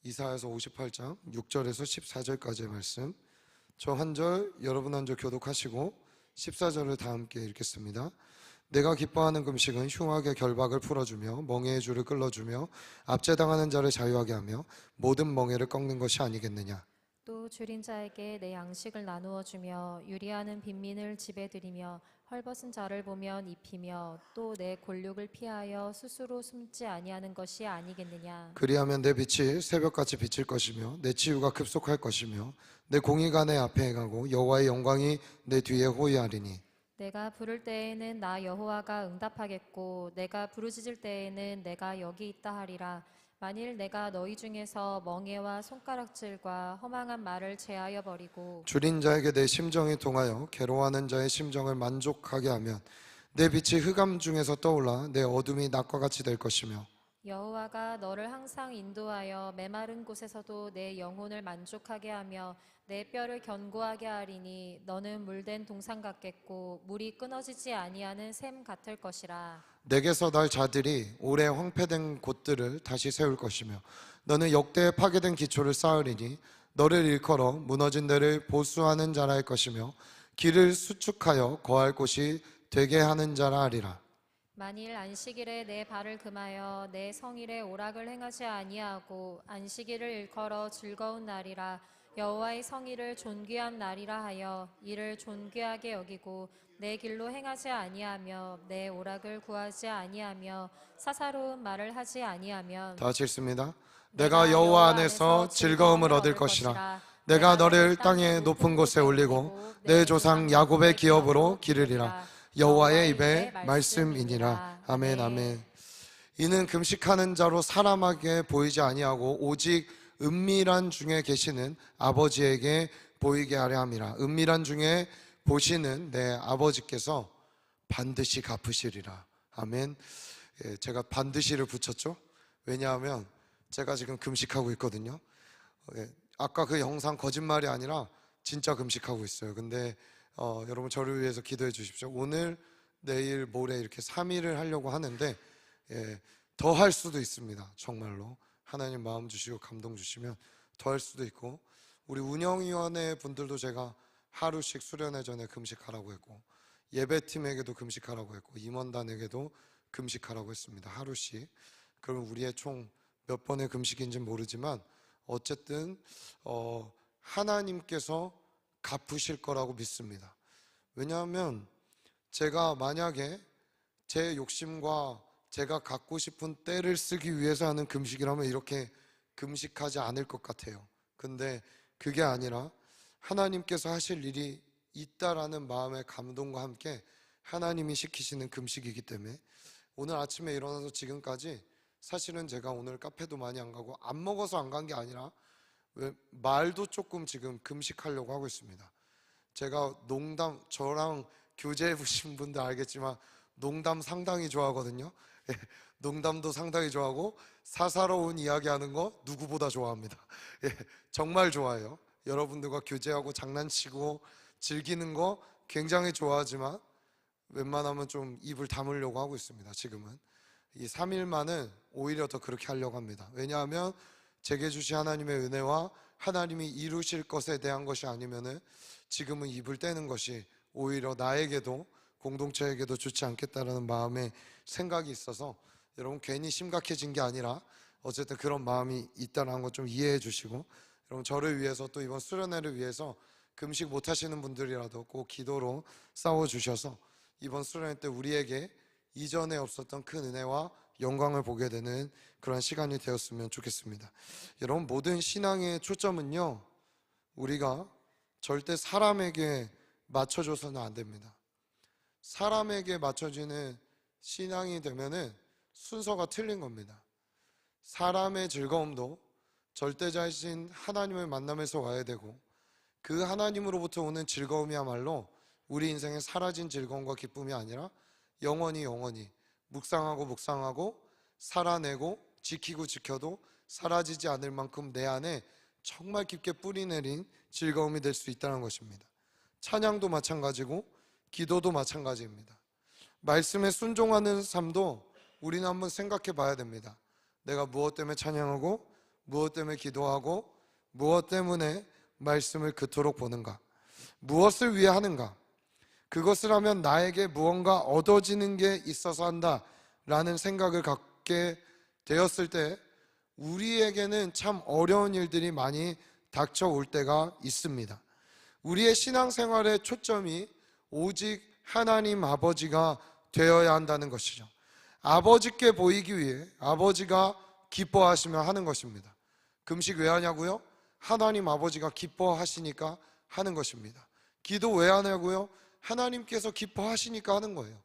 이사야서 58장 6절에서 14절까지의 말씀, 저 한 절 여러분 한 절 교독하시고 14절을 다 함께 읽겠습니다. 내가 기뻐하는 금식은 흉악의 결박을 풀어주며 멍에의 줄을 끌어주며 압제당하는 자를 자유하게 하며 모든 멍에를 꺾는 것이 아니겠느냐. 또 줄인 자에게 내 양식을 나누어 주며 유리하는 빈민을 집에 들이며 헐벗은 자를 보면 입히며 또 내 골육을 피하여 스스로 숨지 아니하는 것이 아니겠느냐. 그리하면 내 빛이 새벽같이 비칠 것이며 내 치유가 급속할 것이며 내 공의가 내 앞에 행하고 여호와의 영광이 내 뒤에 호위하리니. 내가 부를 때에는 나 여호와가 응답하겠고 내가 부르짖을 때에는 내가 여기 있다 하리라. 만일 내가 너희 중에서 멍에와 손가락질과 허망한 말을 제하여 버리고 줄인 자에게 내 심정이 동하여 괴로워하는 자의 심정을 만족하게 하면 내 빛이 흑암 중에서 떠올라 내 어둠이 낮과 같이 될 것이며 여호와가 너를 항상 인도하여 메마른 곳에서도 내 영혼을 만족하게 하며 내 뼈를 견고하게 하리니 너는 물된 동산 같겠고 물이 끊어지지 아니하는 샘 같을 것이라. 내게서 날 자들이 오래 황폐된 곳들을 다시 세울 것이며 너는 역대에 파괴된 기초를 쌓으리니 너를 일컬어 무너진 데를 보수하는 자라 할 것이며 길을 수축하여 거할 곳이 되게 하는 자라 하리라. 만일 안식일에 내 발을 금하여 내 성일에 오락을 행하지 아니하고 안식일을 일컬어 즐거운 날이라 여호와의 성일을 존귀한 날이라 하여 이를 존귀하게 여기고 내 길로 행하지 아니하며 내 오락을 구하지 아니하며 사사로운 말을 하지 아니하면 다 같이 읽습니다. 내가 여호와 안에서 즐거움을 얻을 것이라. 내가 너를 땅의 높은 곳에 올리고 내 조상 야곱의 기업으로 기르리라. 여호와의 입의 말씀이니라. 아멘, 아멘. 이는 금식하는 자로 사람에게 보이지 아니하고 오직 은밀한 중에 계시는 아버지에게 보이게 하려 함이라. 은밀한 중에 보시는 내 아버지께서 반드시 갚으시리라. 아멘. 제가 반드시를 붙였죠. 왜냐하면 제가 지금 금식하고 있거든요. 아까 그 영상 거짓말이 아니라 진짜 금식하고 있어요. 근데 여러분 저를 위해서 기도해 주십시오. 오늘, 내일, 모레 이렇게 3일을 하려고 하는데 더 할 수도 있습니다. 정말로 하나님 마음 주시고 감동 주시면 더 할 수도 있고, 우리 운영위원회 분들도 제가 하루씩 수련회 전에 금식하라고 했고 예배팀에게도 금식하라고 했고 임원단에게도 금식하라고 했습니다. 하루씩. 그럼 우리의 총 몇 번의 금식인지는 모르지만 어쨌든 하나님께서 갚으실 거라고 믿습니다. 왜냐하면 제가 만약에 제 욕심과 제가 갖고 싶은 때를 쓰기 위해서 하는 금식이라면 이렇게 금식하지 않을 것 같아요. 근데 그게 아니라 하나님께서 하실 일이 있다라는 마음의 감동과 함께 하나님이 시키시는 금식이기 때문에 오늘 아침에 일어나서 지금까지 사실은 제가 오늘 카페도 많이 안 가고 안 먹어서 안 간 게 아니라 말도 조금 지금 금식하려고 하고 있습니다. 제가 농담, 저랑 교제해 보신 분들 알겠지만 농담 상당히 좋아하거든요. 농담도 상당히 좋아하고 사사로운 이야기하는 거 누구보다 좋아합니다. 정말 좋아해요. 여러분들과 교제하고 장난치고 즐기는 거 굉장히 좋아하지만 웬만하면 좀 입을 다물려고 하고 있습니다. 지금은 이 3일만은 오히려 더 그렇게 하려고 합니다. 왜냐하면 제게 주신 하나님의 은혜와 하나님이 이루실 것에 대한 것이 아니면은 지금은 입을 떼는 것이 오히려 나에게도 공동체에게도 좋지 않겠다라는 마음의 생각이 있어서 여러분 괜히 심각해진 게 아니라 어쨌든 그런 마음이 있다는 것 좀 이해해 주시고, 여러분 저를 위해서 또 이번 수련회를 위해서 금식 못 하시는 분들이라도 꼭 기도로 싸워 주셔서 이번 수련회 때 우리에게 이전에 없었던 큰 은혜와 영광을 보게 되는 그런 시간이 되었으면 좋겠습니다. 여러분 모든 신앙의 초점은요, 우리가 절대 사람에게 맞춰줘서는 안 됩니다. 사람에게 맞춰지는 신앙이 되면은 순서가 틀린 겁니다. 사람의 즐거움도 절대자이신 하나님을 만나면서 와야 되고 그 하나님으로부터 오는 즐거움이야말로 우리 인생에 사라진 즐거움과 기쁨이 아니라 영원히 묵상하고 살아내고 지키고 지켜도 사라지지 않을 만큼 내 안에 정말 깊게 뿌리 내린 즐거움이 될 수 있다는 것입니다. 찬양도 마찬가지고 기도도 마찬가지입니다. 말씀에 순종하는 삶도 우리는 한번 생각해 봐야 됩니다. 내가 무엇 때문에 찬양하고 무엇 때문에 기도하고 무엇 때문에 말씀을 그토록 보는가? 무엇을 위해 하는가? 그것을 하면 나에게 무언가 얻어지는 게 있어서 한다라는 생각을 갖게 되었을 때 우리에게는 참 어려운 일들이 많이 닥쳐올 때가 있습니다. 우리의 신앙생활의 초점이 오직 하나님 아버지가 되어야 한다는 것이죠. 아버지께 보이기 위해 아버지가 기뻐하시면 하는 것입니다. 금식 왜 하냐고요? 하나님 아버지가 기뻐하시니까 하는 것입니다. 기도 왜 하냐고요? 하나님께서 기뻐하시니까 하는 거예요.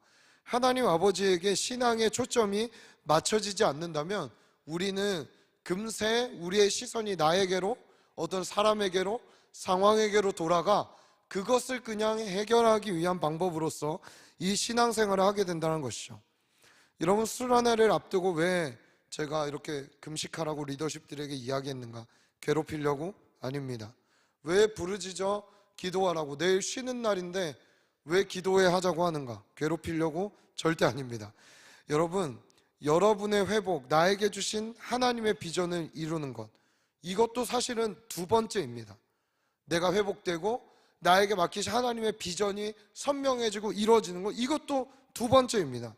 하나님 아버지에게 신앙의 초점이 맞춰지지 않는다면 우리는 금세 우리의 시선이 나에게로, 어떤 사람에게로, 상황에게로 돌아가 그것을 그냥 해결하기 위한 방법으로서 이 신앙생활을 하게 된다는 것이죠. 여러분, 술 한 해를 앞두고 왜 제가 이렇게 금식하라고 리더십들에게 이야기했는가? 괴롭히려고? 아닙니다. 왜 부르짖어 기도하라고? 내일 쉬는 날인데 왜 기도해 하자고 하는가? 괴롭히려고? 절대 아닙니다. 여러분, 여러분의 회복, 나에게 주신 하나님의 비전을 이루는 것, 이것도 사실은 두 번째입니다. 내가 회복되고 나에게 맡기신 하나님의 비전이 선명해지고 이루어지는 것, 이것도 두 번째입니다.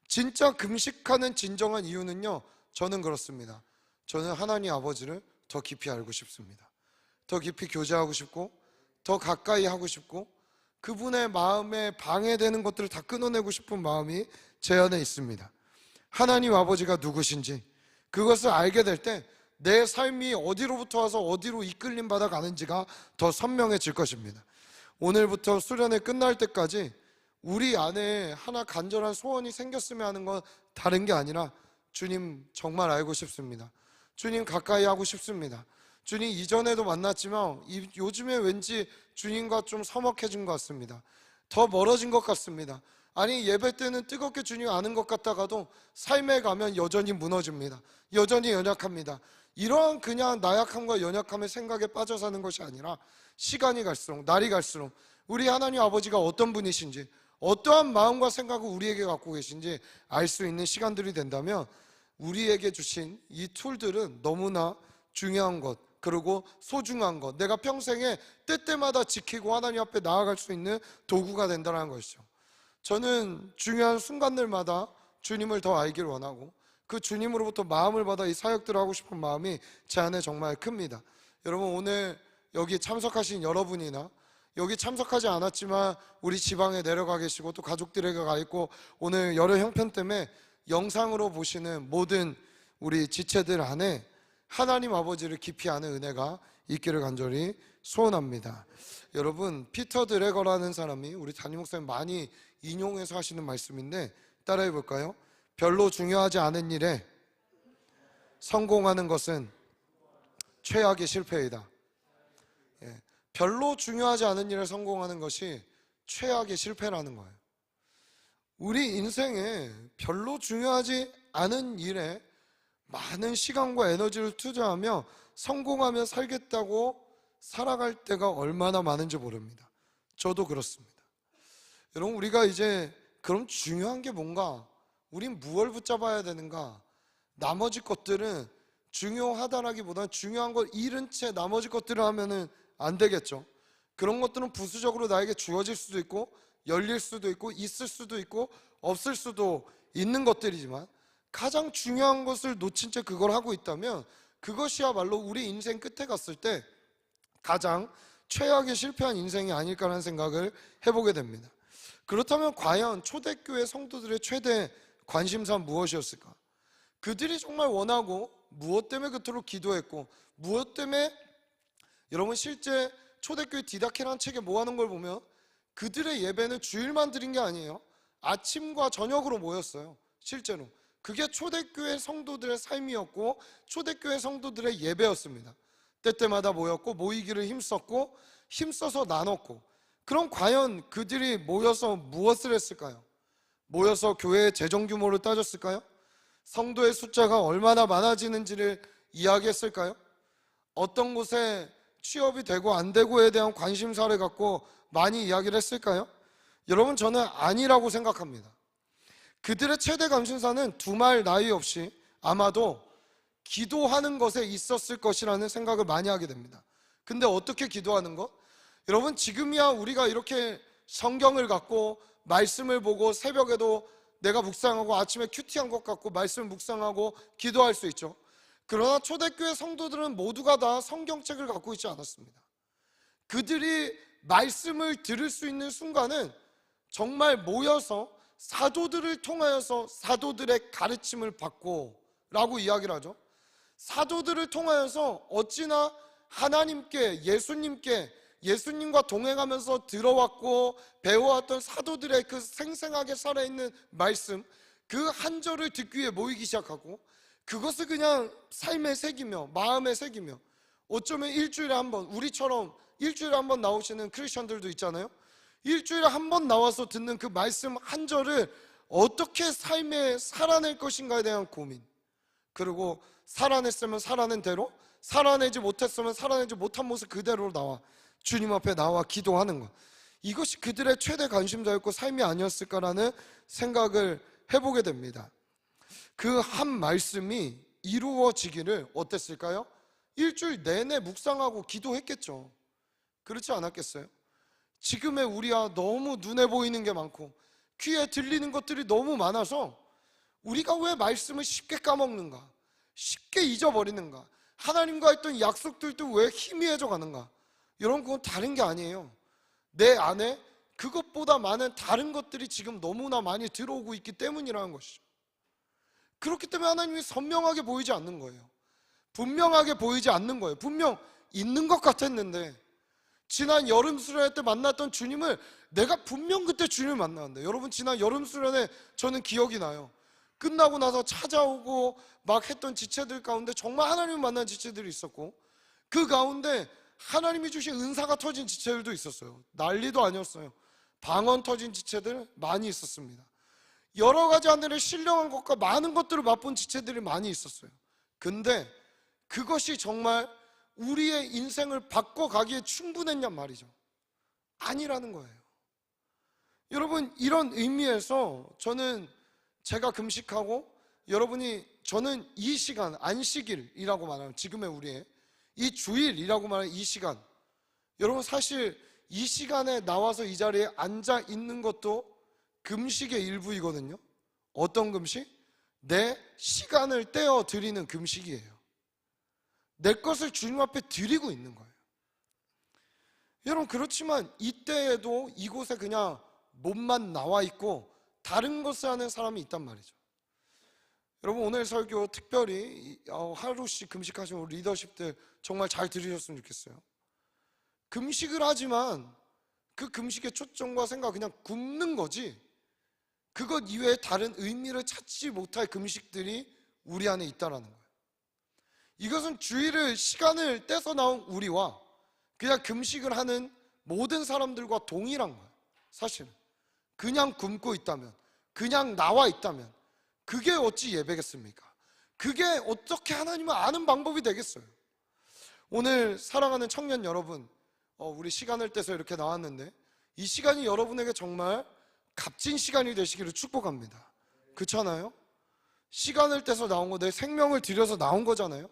진짜 금식하는 진정한 이유는요, 저는 그렇습니다. 저는 하나님 아버지를 더 깊이 알고 싶습니다. 더 깊이 교제하고 싶고 더 가까이 하고 싶고 그분의 마음에 방해되는 것들을 다 끊어내고 싶은 마음이 제 안에 있습니다. 하나님 아버지가 누구신지 그것을 알게 될 때 내 삶이 어디로부터 와서 어디로 이끌림 받아 가는지가 더 선명해질 것입니다. 오늘부터 수련회 끝날 때까지 우리 안에 하나 간절한 소원이 생겼으면 하는 건 다른 게 아니라 주님 정말 알고 싶습니다. 주님 가까이 하고 싶습니다. 주님 이전에도 만났지만 요즘에 왠지 주님과 좀 서먹해진 것 같습니다. 더 멀어진 것 같습니다. 아니, 예배 때는 뜨겁게 주님 아는 것 같다가도 삶에 가면 여전히 무너집니다. 여전히 연약합니다. 이러한 그냥 나약함과 연약함의 생각에 빠져 사는 것이 아니라 시간이 갈수록, 날이 갈수록 우리 하나님 아버지가 어떤 분이신지, 어떠한 마음과 생각을 우리에게 갖고 계신지 알 수 있는 시간들이 된다면 우리에게 주신 이 툴들은 너무나 중요한 것, 그리고 소중한 것, 내가 평생에 때때마다 지키고 하나님 앞에 나아갈 수 있는 도구가 된다는 것이죠. 저는 중요한 순간들마다 주님을 더 알기를 원하고 그 주님으로부터 마음을 받아 이 사역들을 하고 싶은 마음이 제 안에 정말 큽니다. 여러분, 오늘 여기 참석하신 여러분이나 여기 참석하지 않았지만 우리 지방에 내려가 계시고 또 가족들에게 가 있고 오늘 여러 형편 때문에 영상으로 보시는 모든 우리 지체들 안에 하나님 아버지를 깊이 아는 은혜가 있기를 간절히 소원합니다. 여러분, 피터 드래거라는 사람이 우리 담임 목사님 많이 인용해서 하시는 말씀인데 따라해 볼까요? 별로 중요하지 않은 일에 성공하는 것은 최악의 실패이다. 별로 중요하지 않은 일에 성공하는 것이 최악의 실패라는 거예요. 우리 인생에 별로 중요하지 않은 일에 많은 시간과 에너지를 투자하며 성공하며 살겠다고 살아갈 때가 얼마나 많은지 모릅니다. 저도 그렇습니다. 여러분, 우리가 이제 그럼 중요한 게 뭔가? 우린 무엇을 붙잡아야 되는가? 나머지 것들은 중요하다라기보다는 중요한 걸 잃은 채 나머지 것들을 하면은 안 되겠죠. 그런 것들은 부수적으로 나에게 주어질 수도 있고 열릴 수도 있고 있을 수도 있고 없을 수도 있는 것들이지만 가장 중요한 것을 놓친 채 그걸 하고 있다면 그것이야말로 우리 인생 끝에 갔을 때 가장 최악의 실패한 인생이 아닐까라는 생각을 해보게 됩니다. 그렇다면 과연 초대교회 성도들의 최대 관심사는 무엇이었을까? 그들이 정말 원하고 무엇 때문에 그토록 기도했고 무엇 때문에, 여러분, 실제 초대교회 디다케라는 책에 모아놓은 걸 보면 그들의 예배는 주일만 드린 게 아니에요. 아침과 저녁으로 모였어요. 실제로 그게 초대교회 성도들의 삶이었고 초대교회 성도들의 예배였습니다. 때때마다 모였고 모이기를 힘썼고 힘써서 나눴고, 그럼 과연 그들이 모여서 무엇을 했을까요? 모여서 교회의 재정 규모를 따졌을까요? 성도의 숫자가 얼마나 많아지는지를 이야기했을까요? 어떤 곳에 취업이 되고 안 되고에 대한 관심사를 갖고 많이 이야기를 했을까요? 여러분, 저는 아니라고 생각합니다. 그들의 최대 관심사는 두말 나위 없이 아마도 기도하는 것에 있었을 것이라는 생각을 많이 하게 됩니다. 근데 어떻게 기도하는 것? 여러분, 지금이야 우리가 이렇게 성경을 갖고 말씀을 보고 새벽에도 내가 묵상하고 아침에 큐티한 것 같고 말씀을 묵상하고 기도할 수 있죠. 그러나 초대교회 성도들은 모두가 다 성경책을 갖고 있지 않았습니다. 그들이 말씀을 들을 수 있는 순간은 정말 모여서 사도들을 통하여서 사도들의 가르침을 받고 라고 이야기를 하죠. 사도들을 통하여서 어찌나 하나님께 예수님과 동행하면서 들어왔고 배워왔던 사도들의 그 생생하게 살아있는 말씀, 그 한 절을 듣기 위해 모이기 시작하고 그것을 그냥 삶에 새기며 마음에 새기며 어쩌면 일주일에 한 번, 우리처럼 일주일에 한 번 나오시는 크리스천들도 있잖아요. 일주일에 한 번 나와서 듣는 그 말씀 한 절을 어떻게 삶에 살아낼 것인가에 대한 고민, 그리고 살아냈으면 살아낸 대로, 살아내지 못했으면 살아내지 못한 모습 그대로 나와 주님 앞에 나와 기도하는 것, 이것이 그들의 최대 관심사였고 삶이 아니었을까라는 생각을 해보게 됩니다. 그 한 말씀이 이루어지기를 어땠을까요? 일주일 내내 묵상하고 기도했겠죠. 그렇지 않았겠어요? 지금의 우리야 너무 눈에 보이는 게 많고 귀에 들리는 것들이 너무 많아서 우리가 왜 말씀을 쉽게 까먹는가, 쉽게 잊어버리는가, 하나님과 했던 약속들도 왜 희미해져 가는가? 여러분, 그건 다른 게 아니에요. 내 안에 그것보다 많은 다른 것들이 지금 너무나 많이 들어오고 있기 때문이라는 것이죠. 그렇기 때문에 하나님이 선명하게 보이지 않는 거예요. 분명하게 보이지 않는 거예요. 분명 있는 것 같았는데, 지난 여름 수련회 때 만났던 주님을 내가 분명 그때 주님을 만났는데, 여러분, 지난 여름 수련회 저는 기억이 나요. 끝나고 나서 찾아오고 막 했던 지체들 가운데 정말 하나님을 만난 지체들이 있었고, 그 가운데 하나님이 주신 은사가 터진 지체들도 있었어요. 난리도 아니었어요. 방언 터진 지체들 많이 있었습니다. 여러 가지 하늘의 신령한 것과 많은 것들을 맛본 지체들이 많이 있었어요. 근데 그것이 정말 우리의 인생을 바꿔가기에 충분했냔 말이죠. 아니라는 거예요. 여러분, 이런 의미에서 저는 제가 금식하고 저는 이 시간, 안식일이라고 말하는 지금의 우리의 이 주일이라고 말하는 이 시간, 여러분, 사실 이 시간에 나와서 이 자리에 앉아 있는 것도 금식의 일부이거든요. 어떤 금식? 내 시간을 떼어 드리는 금식이에요. 내 것을 주님 앞에 드리고 있는 거예요. 여러분, 그렇지만 이때에도 이곳에 그냥 몸만 나와 있고 다른 것을 하는 사람이 있단 말이죠. 여러분, 오늘 설교 특별히 하루씩 금식하시는 우리 리더십들 정말 잘 들으셨으면 좋겠어요. 금식을 하지만 그 금식의 초점과 생각 그냥 굶는 거지, 그것 이외에 다른 의미를 찾지 못할 금식들이 우리 안에 있다라는 거예요. 이것은 주일을 시간을 떼서 나온 우리와 그냥 금식을 하는 모든 사람들과 동일한 거예요. 사실은 그냥 굶고 있다면, 그냥 나와 있다면 그게 어찌 예배겠습니까? 그게 어떻게 하나님을 아는 방법이 되겠어요? 오늘 사랑하는 청년 여러분, 우리 시간을 떼서 이렇게 나왔는데 이 시간이 여러분에게 정말 값진 시간이 되시기를 축복합니다. 그렇잖아요? 시간을 떼서 나온 거, 내 생명을 들여서 나온 거잖아요.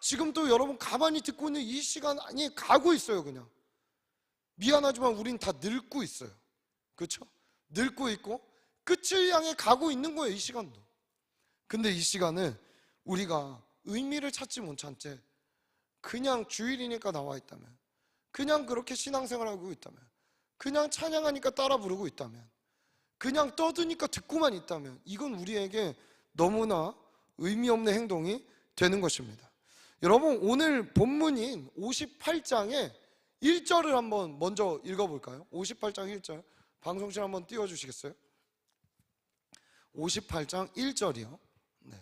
지금 또 여러분 가만히 듣고 있는 이 시간이 가고 있어요. 그냥 미안하지만 우린 다 늙고 있어요. 그렇죠? 늙고 있고 끝을 향해 가고 있는 거예요, 이 시간도. 근데 이 시간은 우리가 의미를 찾지 못한 채 그냥 주일이니까 나와 있다면, 그냥 그렇게 신앙생활하고 있다면, 그냥 찬양하니까 따라 부르고 있다면, 그냥 떠드니까 듣고만 있다면 이건 우리에게 너무나 의미 없는 행동이 되는 것입니다. 여러분, 오늘 본문인 58장의 1절을 한번 먼저 읽어볼까요? 58장 1절 방송실 한번 띄워주시겠어요? 58장 1절이요. 네.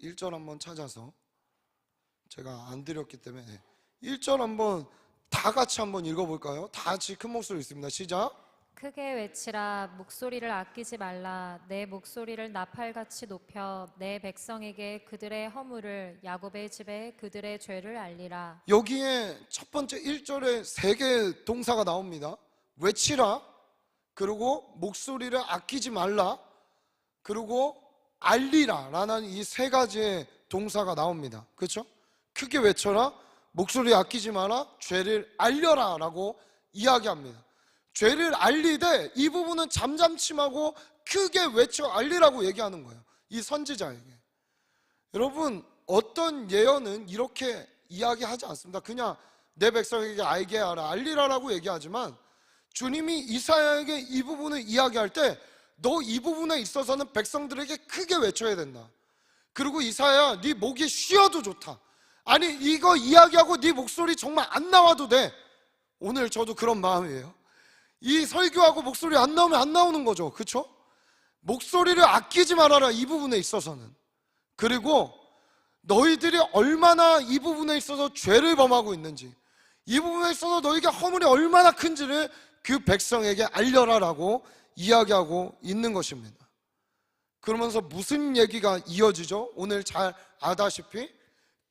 1절 한번 찾아서, 제가 안 드렸기 때문에 1절 한번 다 같이 한번 읽어볼까요? 다 같이 큰 목소리 있습니다. 시작. 크게 외치라. 목소리를 아끼지 말라. 내 목소리를 나팔같이 높여 내 백성에게 그들의 허물을, 야곱의 집에 그들의 죄를 알리라. 여기에 첫 번째 1절에 세 개의 동사가 나옵니다. 외치라, 그리고 목소리를 아끼지 말라, 그리고 알리라 라는 이 세 가지의 동사가 나옵니다. 그렇죠? 크게 외쳐라, 목소리 아끼지 마라, 죄를 알려라 라고 이야기합니다. 죄를 알리되 이 부분은 잠잠침하고 크게 외쳐 알리라고 얘기하는 거예요, 이 선지자에게. 여러분, 어떤 예언은 이렇게 이야기하지 않습니다. 그냥 내 백성에게 알게 하라, 알리라라고 얘기하지만, 주님이 이사야에게 이 부분을 이야기할 때 너 이 부분에 있어서는 백성들에게 크게 외쳐야 된다. 그리고 이사야, 네 목이 쉬어도 좋다. 아니, 이거 이야기하고 네 목소리 정말 안 나와도 돼. 오늘 저도 그런 마음이에요. 이 설교하고 목소리 안 나오면 안 나오는 거죠. 그렇죠? 목소리를 아끼지 말아라, 이 부분에 있어서는. 그리고 너희들이 얼마나 이 부분에 있어서 죄를 범하고 있는지, 이 부분에 있어서 너희가 허물이 얼마나 큰지를 그 백성에게 알려라라고 이야기하고 있는 것입니다. 그러면서 무슨 얘기가 이어지죠? 오늘 잘 아다시피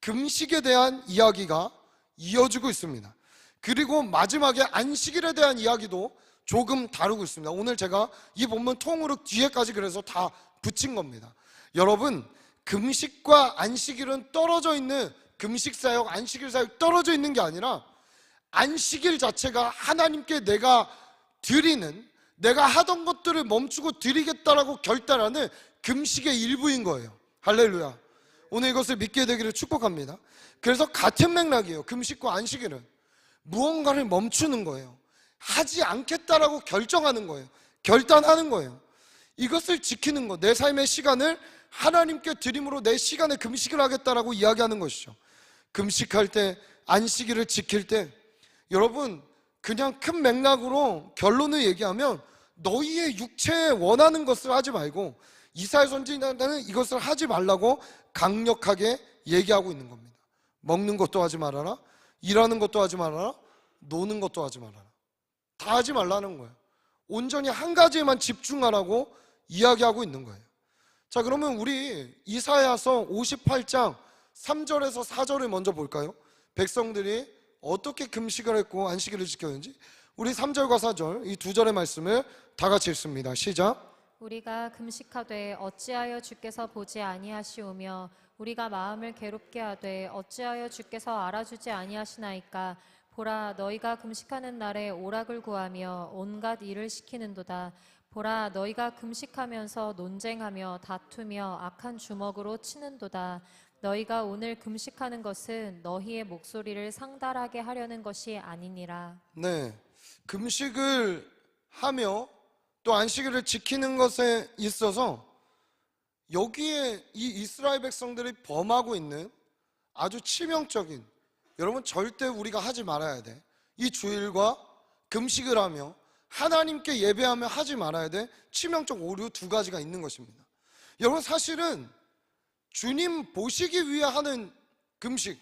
금식에 대한 이야기가 이어지고 있습니다. 그리고 마지막에 안식일에 대한 이야기도 조금 다루고 있습니다. 오늘 제가 이 본문 통으로 뒤에까지 그래서 다 붙인 겁니다. 여러분, 금식과 안식일은 떨어져 있는, 금식 사역, 안식일 사역 떨어져 있는 게 아니라 안식일 자체가 하나님께 내가 드리는, 내가 하던 것들을 멈추고 드리겠다라고 결단하는 금식의 일부인 거예요. 할렐루야. 오늘 이것을 믿게 되기를 축복합니다. 그래서 같은 맥락이에요. 금식과 안식일은 무언가를 멈추는 거예요. 하지 않겠다라고 결정하는 거예요. 결단하는 거예요. 이것을 지키는 거, 내 삶의 시간을 하나님께 드림으로 내 시간에 금식을 하겠다라고 이야기하는 것이죠. 금식할 때, 안식일을 지킬 때, 여러분, 그냥 큰 맥락으로 결론을 얘기하면 너희의 육체에 원하는 것을 하지 말고, 이사야 선지자는 이것을 하지 말라고 강력하게 얘기하고 있는 겁니다. 먹는 것도 하지 말아라, 일하는 것도 하지 말아라, 노는 것도 하지 말아라. 다 하지 말라는 거예요. 온전히 한 가지에만 집중하라고 이야기하고 있는 거예요. 자, 그러면 우리 이사야서 58장 3절에서 4절을 먼저 볼까요? 백성들이 어떻게 금식을 했고 안식일을 지켰는지. 우리 3절과 4절, 이 두 절의 말씀을 다 같이 읽습니다. 시작. 우리가 금식하되 어찌하여 주께서 보지 아니하시오며 우리가 마음을 괴롭게 하되 어찌하여 주께서 알아주지 아니하시나이까. 보라, 너희가 금식하는 날에 오락을 구하며 온갖 일을 시키는도다. 보라, 너희가 금식하면서 논쟁하며 다투며 악한 주먹으로 치는도다. 너희가 오늘 금식하는 것은 너희의 목소리를 상달하게 하려는 것이 아니니라. 네, 금식을 하며 또 안식일을 지키는 것에 있어서 여기에 이 이스라엘 백성들이 범하고 있는 아주 치명적인, 여러분 절대 우리가 하지 말아야 돼, 이 주일과 금식을 하며 하나님께 예배하며 하지 말아야 돼 치명적 오류 두 가지가 있는 것입니다. 여러분, 사실은 주님 보시기 위해 하는 금식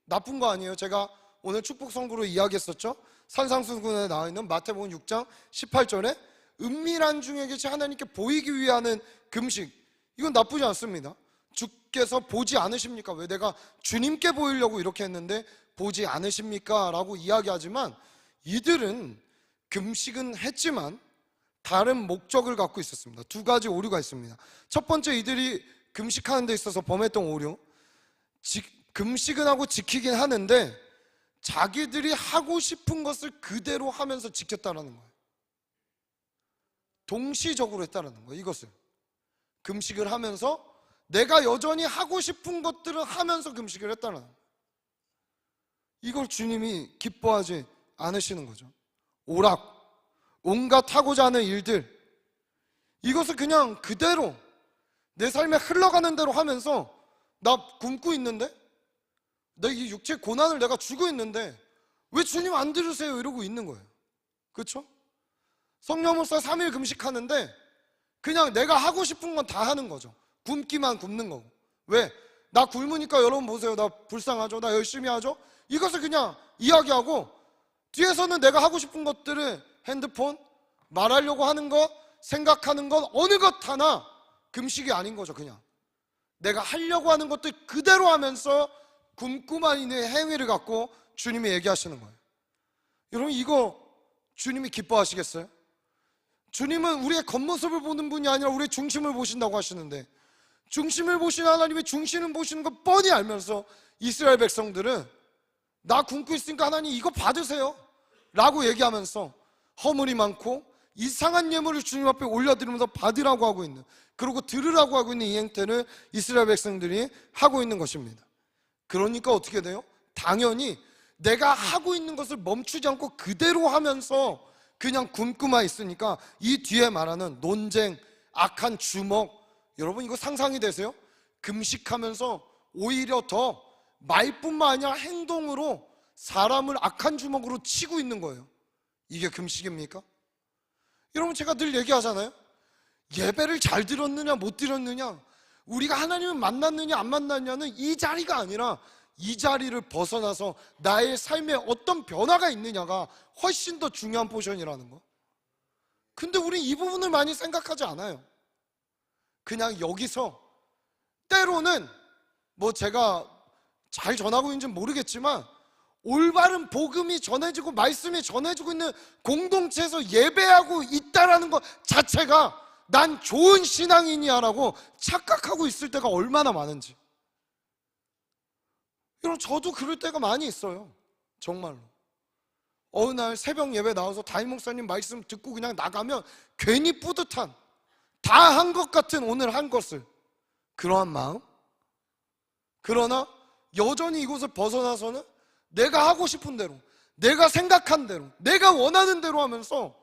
나쁜 거 아니에요. 제가 오늘 축복 선구로 이야기했었죠. 산상수훈에 나와 있는 마태복음 6장 18절에 은밀한 중에 계신 하나님께 보이기 위해 하는 금식, 이건 나쁘지 않습니다. 주께서 보지 않으십니까? 왜 내가 주님께 보이려고 이렇게 했는데 보지 않으십니까? 라고 이야기하지만, 이들은 금식은 했지만 다른 목적을 갖고 있었습니다. 두 가지 오류가 있습니다. 첫 번째, 이들이 금식하는 데 있어서 범했던 오류, 금식은 하고 지키긴 하는데 자기들이 하고 싶은 것을 그대로 하면서 지켰다는 거예요. 동시적으로 했다는 거예요. 이것을 금식을 하면서 내가 여전히 하고 싶은 것들을 하면서 금식을 했다는 거예요. 이걸 주님이 기뻐하지 않으시는 거죠. 오락, 온갖 하고자 하는 일들, 이것을 그냥 그대로 내 삶에 흘러가는 대로 하면서 나 굶고 있는데, 내 이 육체 고난을 내가 주고 있는데 왜 주님 안 들으세요? 이러고 있는 거예요. 그렇죠? 성령으로서 3일 금식하는데 그냥 내가 하고 싶은 건 다 하는 거죠. 굶기만 굶는 거고. 왜? 나 굶으니까 여러분 보세요, 나 불쌍하죠, 나 열심히 하죠, 이것을 그냥 이야기하고 뒤에서는 내가 하고 싶은 것들을, 핸드폰, 말하려고 하는 것, 생각하는 것, 어느 것 하나 금식이 아닌 거죠. 그냥 내가 하려고 하는 것들 그대로 하면서 굶고만 있는 행위를 갖고 주님이 얘기하시는 거예요. 여러분, 이거 주님이 기뻐하시겠어요? 주님은 우리의 겉모습을 보는 분이 아니라 우리의 중심을 보신다고 하시는데, 중심을 보시는 하나님의 중심을 보시는 거 뻔히 알면서 이스라엘 백성들은 나 굶고 있으니까 하나님 이거 받으세요 라고 얘기하면서 허물이 많고 이상한 예물을 주님 앞에 올려드리면서 받으라고 하고 있는, 그리고 들으라고 하고 있는 이 행태를 이스라엘 백성들이 하고 있는 것입니다. 그러니까 어떻게 돼요? 당연히 내가 하고 있는 것을 멈추지 않고 그대로 하면서 그냥 굶고만 있으니까 이 뒤에 말하는 논쟁, 악한 주먹, 여러분 이거 상상이 되세요? 금식하면서 오히려 더 말뿐만 아니라 행동으로 사람을 악한 주먹으로 치고 있는 거예요. 이게 금식입니까? 여러분 제가 늘 얘기하잖아요. 예배를 잘 들었느냐 못 들었느냐, 우리가 하나님을 만났느냐 안 만났느냐는 이 자리가 아니라 이 자리를 벗어나서 나의 삶에 어떤 변화가 있느냐가 훨씬 더 중요한 포션이라는 거. 근데 우리 이 부분을 많이 생각하지 않아요. 그냥 여기서 때로는 뭐 제가 잘 전하고 있는지는 모르겠지만 올바른 복음이 전해지고 말씀이 전해지고 있는 공동체에서 예배하고 있다라는 것 자체가 난 좋은 신앙인이야 라고 착각하고 있을 때가 얼마나 많은지. 여러분 저도 그럴 때가 많이 있어요. 정말로. 어느 날 새벽 예배 나와서 담임 목사님 말씀 듣고 그냥 나가면 괜히 뿌듯한, 다 한 것 같은 오늘 한 것을, 그러한 마음. 그러나 여전히 이곳을 벗어나서는 내가 하고 싶은 대로, 내가 생각한 대로, 내가 원하는 대로 하면서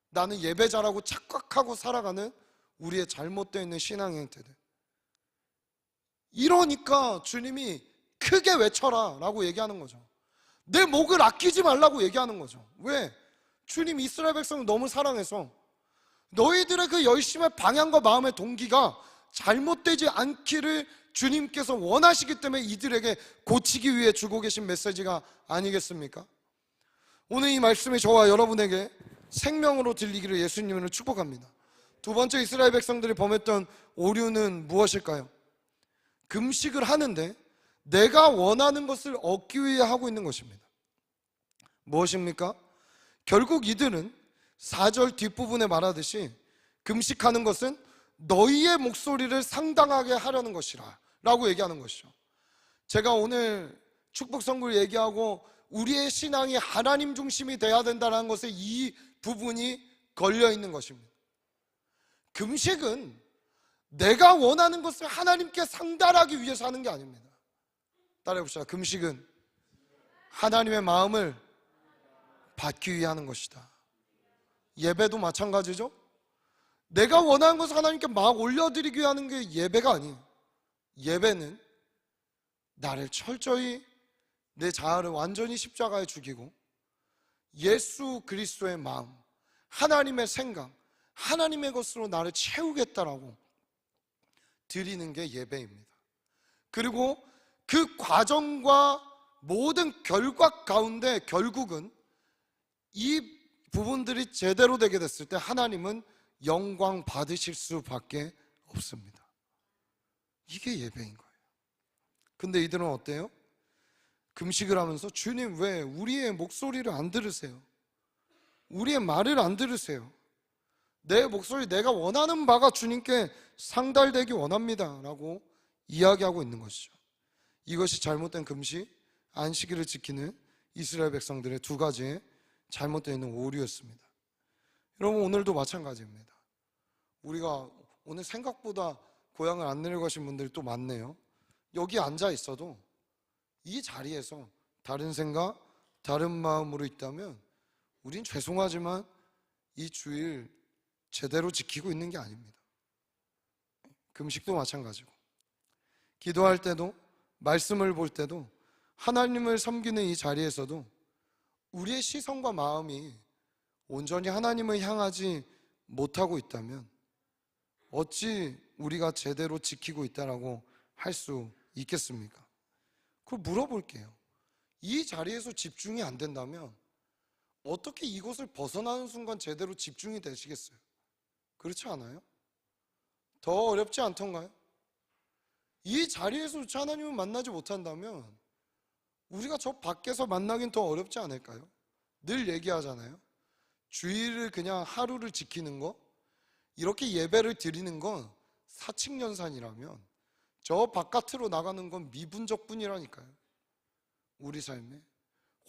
나는 예배자라고 착각하고 살아가는 우리의 잘못되어 있는 신앙 행태들. 이러니까 주님이 크게 외쳐라 라고 얘기하는 거죠. 내 목을 아끼지 말라고 얘기하는 거죠. 왜? 주님 이스라엘 백성을 너무 사랑해서 너희들의 그 열심의 방향과 마음의 동기가 잘못되지 않기를 주님께서 원하시기 때문에 이들에게 고치기 위해 주고 계신 메시지가 아니겠습니까? 오늘 이 말씀이 저와 여러분에게 생명으로 들리기를 예수님으로 축복합니다. 두 번째 이스라엘 백성들이 범했던 오류는 무엇일까요? 금식을 하는데 내가 원하는 것을 얻기 위해 하고 있는 것입니다. 무엇입니까? 결국 이들은 4절 뒷부분에 말하듯이 금식하는 것은 너희의 목소리를 상당하게 하려는 것이라 라고 얘기하는 것이죠. 제가 오늘 축복 선물 얘기하고 우리의 신앙이 하나님 중심이 돼야 된다는 것에 이 부분이 걸려 있는 것입니다. 금식은 내가 원하는 것을 하나님께 상달하기 위해서 하는 게 아닙니다. 따라해 봅시다. 금식은 하나님의 마음을 받기 위해 하는 것이다. 예배도 마찬가지죠. 내가 원하는 것을 하나님께 막 올려드리기 위해 하는 게 예배가 아니에요. 예배는 나를 철저히 내 자아를 완전히 십자가에 죽이고 예수 그리스도의 마음, 하나님의 생각, 하나님의 것으로 나를 채우겠다라고 드리는 게 예배입니다. 그리고 그 과정과 모든 결과 가운데 결국은 이 부분들이 제대로 되게 됐을 때 하나님은 영광 받으실 수밖에 없습니다. 이게 예배인 거예요. 근데 이들은 어때요? 금식을 하면서 주님 왜 우리의 목소리를 안 들으세요? 우리의 말을 안 들으세요? 내 목소리, 내가 원하는 바가 주님께 상달되기 원합니다 라고 이야기하고 있는 것이죠. 이것이 잘못된 금식, 안식일을 지키는 이스라엘 백성들의 두 가지의 잘못되어 있는 오류였습니다. 여러분 오늘도 마찬가지입니다. 우리가 오늘 생각보다 고향을 안 내려가신 분들이 또 많네요. 여기 앉아 있어도 이 자리에서 다른 생각, 다른 마음으로 있다면 우린 죄송하지만 이 주일 제대로 지키고 있는 게 아닙니다. 금식도 마찬가지고 기도할 때도 말씀을 볼 때도 하나님을 섬기는 이 자리에서도 우리의 시선과 마음이 온전히 하나님을 향하지 못하고 있다면 어찌 우리가 제대로 지키고 있다라고 할 수 있겠습니까? 그럼 물어볼게요. 이 자리에서 집중이 안 된다면 어떻게 이곳을 벗어나는 순간 제대로 집중이 되시겠어요? 그렇지 않아요? 더 어렵지 않던가요? 이 자리에서조차 하나님을 만나지 못한다면 우리가 저 밖에서 만나긴 더 어렵지 않을까요? 늘 얘기하잖아요. 주일을 그냥 하루를 지키는 거, 이렇게 예배를 드리는 건 사칙연산이라면 저 바깥으로 나가는 건 미분적뿐이라니까요. 우리 삶에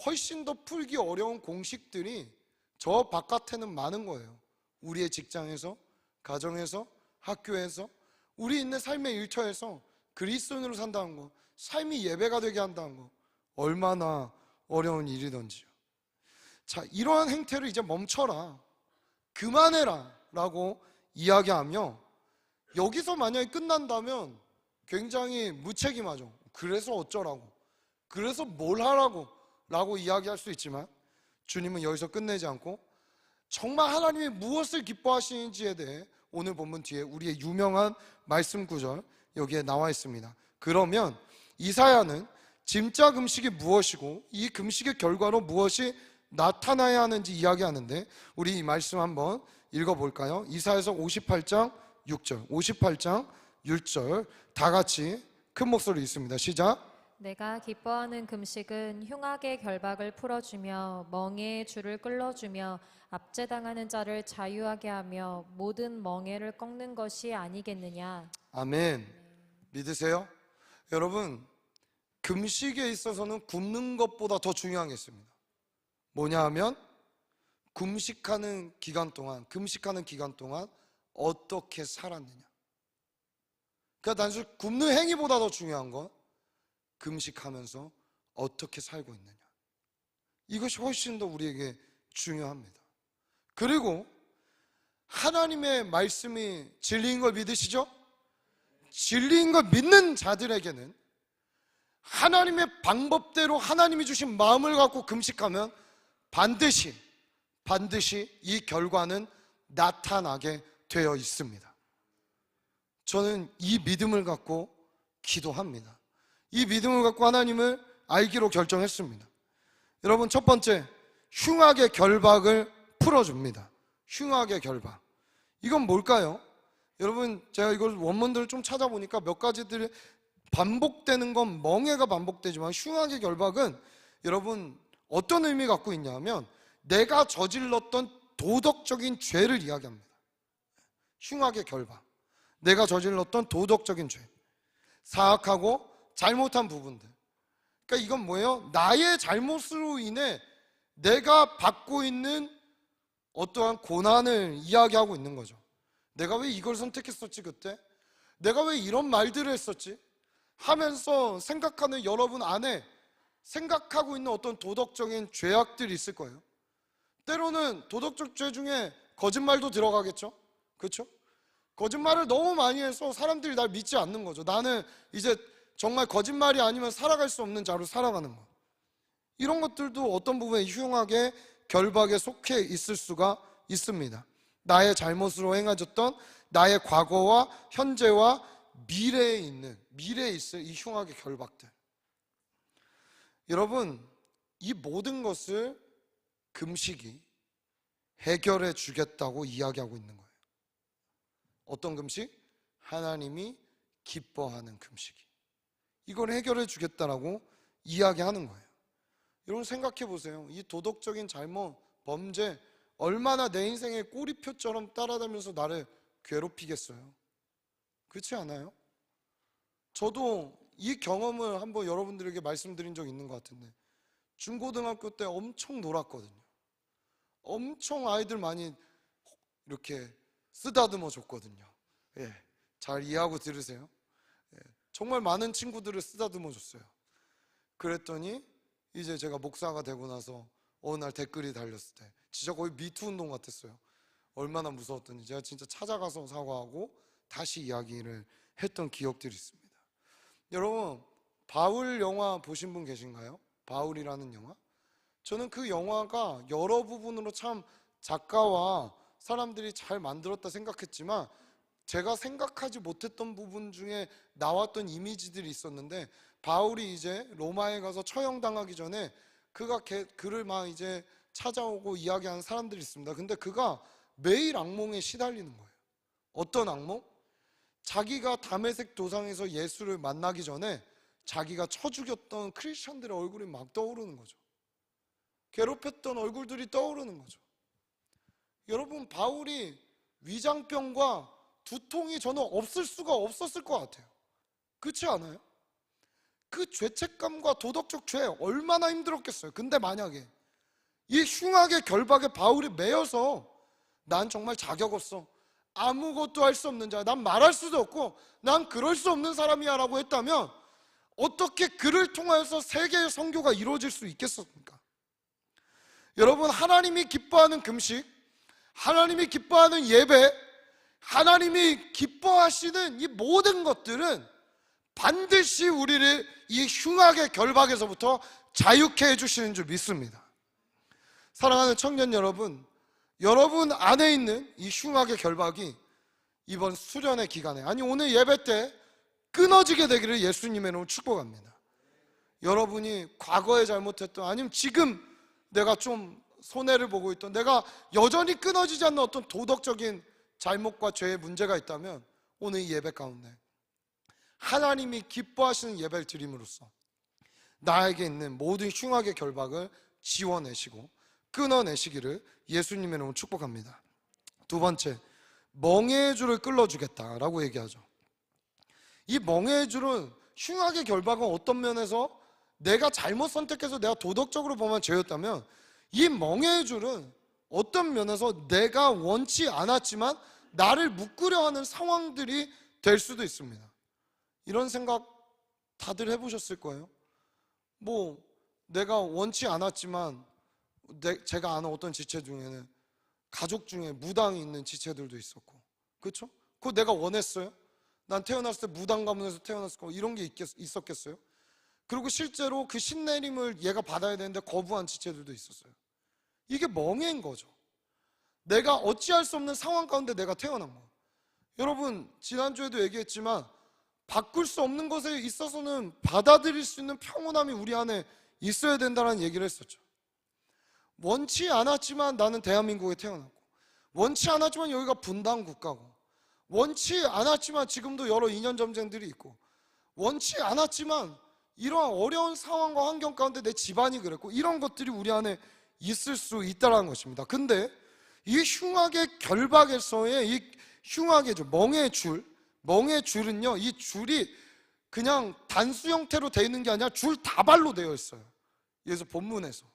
훨씬 더 풀기 어려운 공식들이 저 바깥에는 많은 거예요. 우리의 직장에서, 가정에서, 학교에서, 우리 있는 삶의 일터에서 그리스도인으로 산다는 거, 삶이 예배가 되게 한다는 거, 얼마나 어려운 일이던지요. 자, 이러한 행태를 이제 멈춰라, 그만해라 라고 이야기하며, 여기서 만약에 끝난다면 굉장히 무책임하죠. 그래서 어쩌라고, 그래서 뭘 하라고 라고 이야기할 수 있지만, 주님은 여기서 끝내지 않고 정말 하나님이 무엇을 기뻐하시는지에 대해 오늘 본문 뒤에 우리의 유명한 말씀 구절 여기에 나와 있습니다. 그러면 이사야는 짐작 금식이 무엇이고 이 금식의 결과로 무엇이 나타나야 하는지 이야기하는데, 우리 이 말씀 한번 읽어볼까요? 이사야서 58장 6절, 58장 6절 다 같이 큰 목소리 있습니다. 시작. 내가 기뻐하는 금식은 흉악의 결박을 풀어주며 멍에의 줄을 끌어주며 압제당하는 자를 자유하게 하며 모든 멍에를 꺾는 것이 아니겠느냐. 아멘. 믿으세요? 여러분, 금식에 있어서는 굶는 것보다 더 중요한 게 있습니다. 뭐냐 하면 금식하는 기간 동안 어떻게 살았느냐. 그러니까 단순히 굶는 행위보다 더 중요한 건 금식하면서 어떻게 살고 있느냐. 이것이 훨씬 더 우리에게 중요합니다. 그리고 하나님의 말씀이 진리인 걸 믿으시죠? 진리인 걸 믿는 자들에게는 하나님의 방법대로 하나님이 주신 마음을 갖고 금식하면 반드시 이 결과는 나타나게 되어 있습니다. 저는 이 믿음을 갖고 기도합니다. 이 믿음을 갖고 하나님을 알기로 결정했습니다. 여러분, 첫 번째, 흉악의 결박을 풀어줍니다. 흉악의 결박. 이건 뭘까요? 여러분, 제가 이걸 원문들을 좀 찾아보니까 몇 가지들이 반복되는 건 멍해가 반복되지만, 흉악의 결박은 여러분 어떤 의미 갖고 있냐면 내가 저질렀던 도덕적인 죄를 이야기합니다. 흉악의 결박, 내가 저질렀던 도덕적인 죄, 사악하고 잘못한 부분들. 그러니까 이건 뭐예요? 나의 잘못으로 인해 내가 받고 있는 어떠한 고난을 이야기하고 있는 거죠. 내가 왜 이걸 선택했었지 그때? 내가 왜 이런 말들을 했었지? 하면서 생각하는 여러분 안에 생각하고 있는 어떤 도덕적인 죄악들이 있을 거예요. 때로는 도덕적 죄 중에 거짓말도 들어가겠죠? 그렇죠? 거짓말을 너무 많이 해서 사람들이 날 믿지 않는 거죠. 나는 이제 정말 거짓말이 아니면 살아갈 수 없는 자로 살아가는 것. 이런 것들도 어떤 부분에 흉하게 결박에 속해 있을 수가 있습니다. 나의 잘못으로 행해졌던 나의 과거와 현재와 미래에 있을 이 흉악의 결박들. 여러분, 이 모든 것을 금식이 해결해 주겠다고 이야기하고 있는 거예요. 어떤 금식? 하나님이 기뻐하는 금식이 이걸 해결해 주겠다라고 이야기하는 거예요. 여러분, 생각해 보세요. 이 도덕적인 잘못, 범죄 얼마나 내 인생의 꼬리표처럼 따라다니면서 나를 괴롭히겠어요? 그렇지 않아요? 저도 이 경험을 한번 여러분들에게 말씀드린 적 있는 것 같은데, 중고등학교 때 엄청 놀았거든요. 엄청 아이들 많이 이렇게 쓰다듬어 줬거든요. 예, 잘 이해하고 들으세요. 예, 정말 많은 친구들을 쓰다듬어 줬어요. 그랬더니 이제 제가 목사가 되고 나서 어느 날 댓글이 달렸을 때 진짜 거의 미투 운동 같았어요. 얼마나 무서웠던지 제가 진짜 찾아가서 사과하고 다시 이야기를 했던 기억들이 있습니다. 여러분, 바울 영화 보신 분 계신가요? 바울이라는 영화? 저는 그 영화가 여러 부분으로 참 작가와 사람들이 잘 만들었다 생각했지만, 제가 생각하지 못했던 부분 중에 나왔던 이미지들이 있었는데, 바울이 이제 로마에 가서 처형당하기 전에 그를 막 이제 찾아오고 이야기하는 사람들이 있습니다. 근데 그가 매일 악몽에 시달리는 거예요. 어떤 악몽? 자기가 다메섹 도상에서 예수를 만나기 전에 자기가 쳐 죽였던 크리스천들의 얼굴이 막 떠오르는 거죠. 괴롭혔던 얼굴들이 떠오르는 거죠. 여러분, 바울이 위장병과 두통이 저는 없을 수가 없었을 것 같아요. 그렇지 않아요? 그 죄책감과 도덕적 죄 얼마나 힘들었겠어요. 근데 만약에 이 흉악의 결박에 바울이 매여서 난 정말 자격 없어, 아무것도 할 수 없는 자야, 난 말할 수도 없고 난 그럴 수 없는 사람이야 라고 했다면 어떻게 그를 통하여서 세계의 선교가 이루어질 수 있겠습니까? 여러분, 하나님이 기뻐하는 금식, 하나님이 기뻐하는 예배, 하나님이 기뻐하시는 이 모든 것들은 반드시 우리를 이 흉악의 결박에서부터 자유케 해주시는 줄 믿습니다. 사랑하는 청년 여러분, 여러분 안에 있는 이 흉악의 결박이 이번 수련의 기간에, 아니 오늘 예배 때 끊어지게 되기를 예수님의 이름으로 축복합니다. 여러분이 과거에 잘못했던, 아니면 지금 내가 좀 손해를 보고 있던, 내가 여전히 끊어지지 않는 어떤 도덕적인 잘못과 죄의 문제가 있다면 오늘 이 예배 가운데 하나님이 기뻐하시는 예배를 드림으로써 나에게 있는 모든 흉악의 결박을 지워내시고 끊어내시기를 예수님의 이름으로 축복합니다. 두 번째, 멍에의 줄을 끌어주겠다라고 얘기하죠. 이 멍에의 줄은, 흉악의 결박은 어떤 면에서 내가 잘못 선택해서 내가 도덕적으로 보면 죄였다면, 이 멍에의 줄은 어떤 면에서 내가 원치 않았지만 나를 묶으려 하는 상황들이 될 수도 있습니다. 이런 생각 다들 해보셨을 거예요. 뭐 내가 원치 않았지만 제가 아는 어떤 지체 중에는 가족 중에 무당이 있는 지체들도 있었고, 그렇죠? 그거 내가 원했어요? 난 태어났을 때 무당 가문에서 태어났을 거, 이런 게 있었겠어요? 그리고 실제로 그 신내림을 얘가 받아야 되는데 거부한 지체들도 있었어요. 이게 멍해인 거죠. 내가 어찌할 수 없는 상황 가운데 내가 태어난 거예요. 여러분, 지난주에도 얘기했지만 바꿀 수 없는 것에 있어서는 받아들일 수 있는 평온함이 우리 안에 있어야 된다는 얘기를 했었죠. 원치 않았지만 나는 대한민국에 태어났고, 원치 않았지만 여기가 분단 국가고, 원치 않았지만 지금도 여러 이념 전쟁들이 있고, 원치 않았지만 이러한 어려운 상황과 환경 가운데 내 집안이 그랬고, 이런 것들이 우리 안에 있을 수 있다는 것입니다. 근데 이 흉악의 결박에서의 이 흉악의 줄, 멍의 줄은요, 이 줄이 그냥 단수 형태로 되어 있는 게 아니라 줄 다발로 되어 있어요. 그래서 본문에서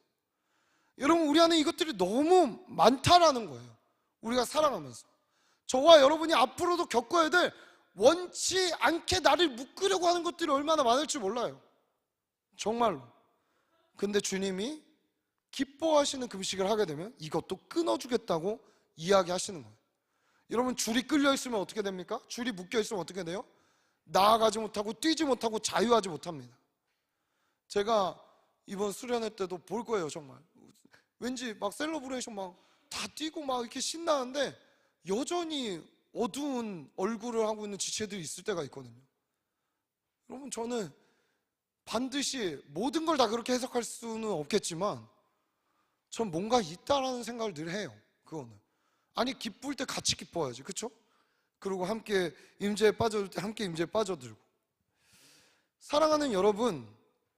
여러분, 우리 안에 이것들이 너무 많다라는 거예요. 우리가 살아가면서 저와 여러분이 앞으로도 겪어야 될, 원치 않게 나를 묶으려고 하는 것들이 얼마나 많을지 몰라요, 정말로. 근데 주님이 기뻐하시는 금식을 하게 되면 이것도 끊어주겠다고 이야기하시는 거예요. 여러분, 줄이 끌려 있으면 어떻게 됩니까? 줄이 묶여 있으면 어떻게 돼요? 나아가지 못하고 뛰지 못하고 자유하지 못합니다. 제가 이번 수련회 때도 볼 거예요. 정말 왠지 막 셀러브레이션 막 다 뛰고 막 이렇게 신나는데 여전히 어두운 얼굴을 하고 있는 지체들이 있을 때가 있거든요. 여러분, 저는 반드시 모든 걸 다 그렇게 해석할 수는 없겠지만 전 뭔가 있다라는 생각을 늘 해요. 그거는, 아니 기쁠 때 같이 기뻐야지, 그렇죠? 그리고 함께 임재에 빠져들 때 함께 임재에 빠져들고. 사랑하는 여러분,